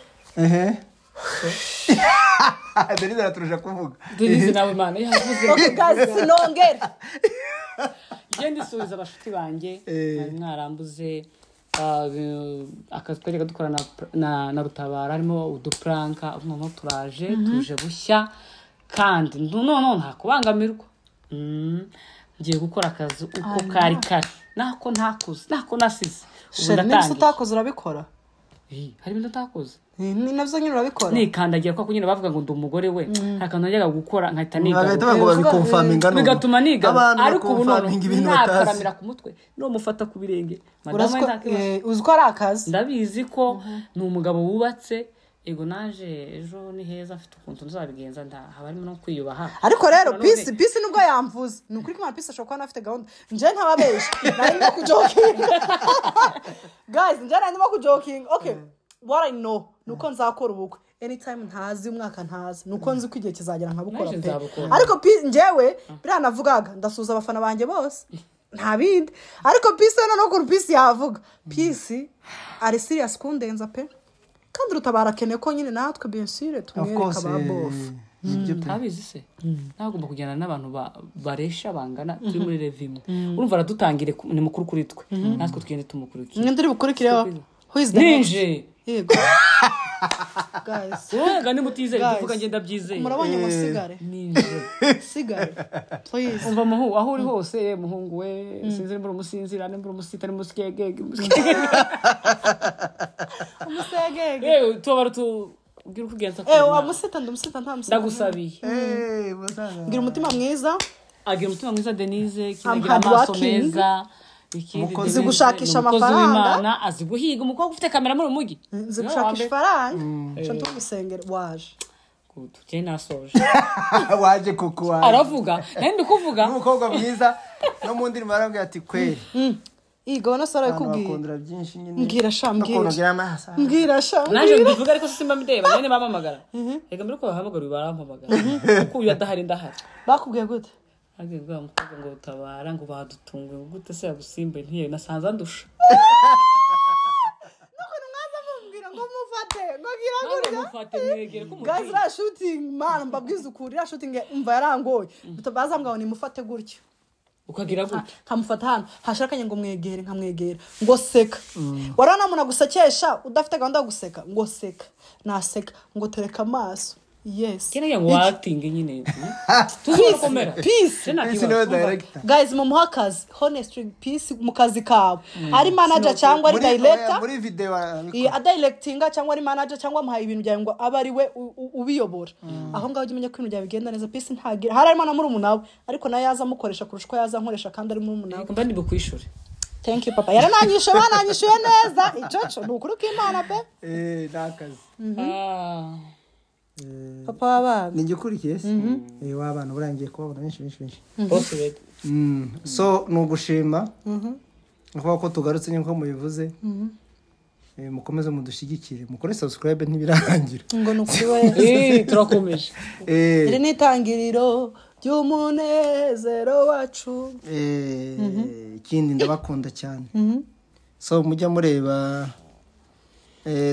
Denise araturusha kuvuga Denise nawe mana yavuze okay guys sinongere genda isubiza abashuti banjye mwarambuze akazi twari dukora na Rutabara harimo udupranka none turaje tuje bushya kandi none nta kubangamirwa ngiye gukora akazi uko kari nako ntakuze nako nasize ubu ndatangiye utakoze urabikora hari ibintu utakoze ni navyo nyine urabikora nikandagira kwa kunyine bavuga ngo ndi umugore we hakantu najyaga gukora nkahita niga bagahita ngo babikonfaminga none bigatuma niga ariko ubu none nakaramira ku mutwe no mufata ku birenge uzi ko ari akazi ndabizi ko ni umugabo wubatse ego naje ejo ni heza afite ukuntu nzabigenza haba harimo no kwiyubaha ariko rero Peace nubwo yamvuze ni ukuri ko Peace ashobora kuba afite gahunda nje ntababesha nari no kujoking guys nje nari no kujoking okay what I know nuko nzakora ubukwe anytime ntazi umwaka ntazi nuko nzi ko igihe kizagera nkabukora pe ariko njyewe biranavugaga ndasuza abafana banjye bose nta bindi ariko Peace no ko Peace yavuga Peace ari serious kundenza pe kandi Rutabara kene ko nyine natwe bien sûr tumwereka babof tabizi se nagomba kujyana n'abantu baresha bangana turi muri revimwe urumva radutangire ni mukuru kuri twe natwe twende tumukurikira ngende bukurikira who is the ninje yego guys wega ni mutizeye kuvuga ngenda byizeye murabonye musigare ninje sigare please umva muhu aho uri hose muhungu we sinzire muri umusinzirane muri umusitani musikegege umusegege tubara ugira ukugenza ko amusita ndamusita nta musita ndagusabiye ngira umutima mwiza agira umutima mwiza Denise kinagira amaso meza uzi gushakisha amafaranga azi guhiga umukobwa ufite kamera muri umugi uzi gushakisha ifaranga cyo tugusengera waje tugiye nasoje waje kuko aravuga nandi kuvuga umukobwa mwiza no mu ndirimbo arambwira ati kweri igo no sara kubwira byinshi nyine mbwira shambwira naje mbivuga ariko simba mideba nyene bamamagara rega mbere ko bahamagara barampamagara kuko uyu adahari ndahari bakubwiye gute agezwa mukobwa ngo Rutabara ngo badutunge gute se yagusimbe ntiye nasanza ndusha nuko mwaza mumbwira ngo mufate ngo gira mufate mwegere ko guys ra shooting man mbabwiza ukuri ra shooting umva yarangoye Rutabara mbwa ni mufate gutyo ukagira gute kamufata hano hashakanye ngo mwegere nkamwegera ngo seka warana muna gusekesha udafite gahunda yo guseka ngo seka naseka ngo tereka amaso yes kene ngo acting nyine tuzokomera Peace guys mu muhakazi honestly Peace mu kazi kabo ari manager cyangwa ari director muri video a directinga cyangwa ari manager cyangwa muhaye ibintu byawe ngo abari we ubiyobora aho ngaho umenye ko ibintu byawe bigenda neza Peace ntagira hari arimo na muri umunawe ariko nayo yaza mukoresha kurushwa yaza nkoresha kandi ari muri umunawe mba ndi bukwishura thank you papa yarananyishe bananyishuye neza icoco nukuri ko Imana pe nakazi papa w'abana ni ngikurikiye se w'abana burangiye kubabona benshi bose rede so nugushima ko tugarutse nko mubivuze mukomeze mudushigikire mukore subscribe ntibirangira ngo nukuri we turakomeje iri nitangiriro ry'umunezero wacu ikindi ndabakunda cyane so mujya mureba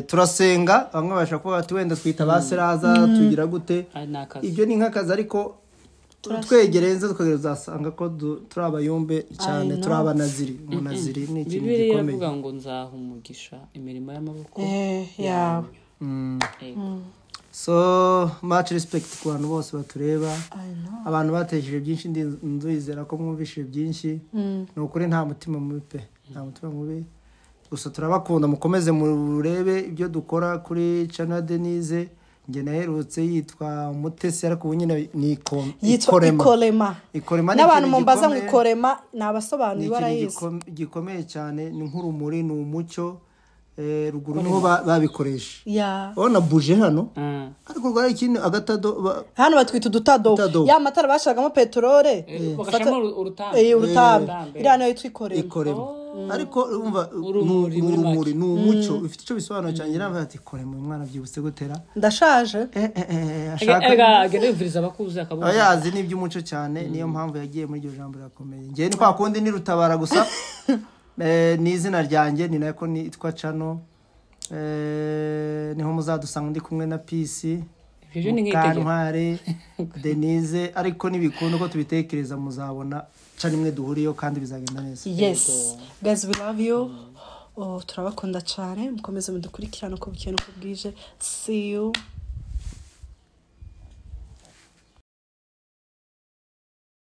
turasenga bamwe bashaka kuba ati wenda twita baseraza tugira gute ibyo ni nk'akazi ariko twegereza tukagera uzasanga ko turi abayumbe cyane turi abanaziri umunaziri ni ikintu gikomeye Bibiliya iravuga ngo nzaha umugisha imirimo y'amaboko yawe so much respect ku bantu bose batureba abantu batejeje byinshi ndizera ko mwumvishije byinshi ni ukuri nta mutima mubi pe nta mutima mubi gusa turabakunda mukomeze murebe ibyo dukora kuri channel Denise nge naherutse yitwa Mutesi ariko nyine ni ikorema n'abantu mumbaza ngo ikorema nabasobanura barayize gikomeye cyane ni nk'urumuri ni umucyo ruguru niho babikoresha ya urabona buje hano ariko rwari ikindi agatado hano batwita udutado ya matara bashagamo peterole bagashamo urutambi iriya nayo twikoremo ariko urumva urumuri ni umucyo bifite icyo bisobanura cyane nawe ati kore mu mwana byibutse gutera ndashaje ashaka agenda yumviriza abakuze akabona ayazi ni iby'umuco cyane niyo mpamvu yagiye muri iryo jambo rakomeye ngiye ni kwa kundi ni rutabara gusa ni izina ryanjye ni nako nitwa Chano niho muzadusanga ndi kumwe na PC ibyo ni nk'itege Denise ariko nibikunda ko tubitekereza muzabona cyane imwe duhuriyo kandi bizagenda neza. Yes guys, we love you. Turabakunda cyane mukomeze mudukurikirana uko bukeye uko bwije. See you.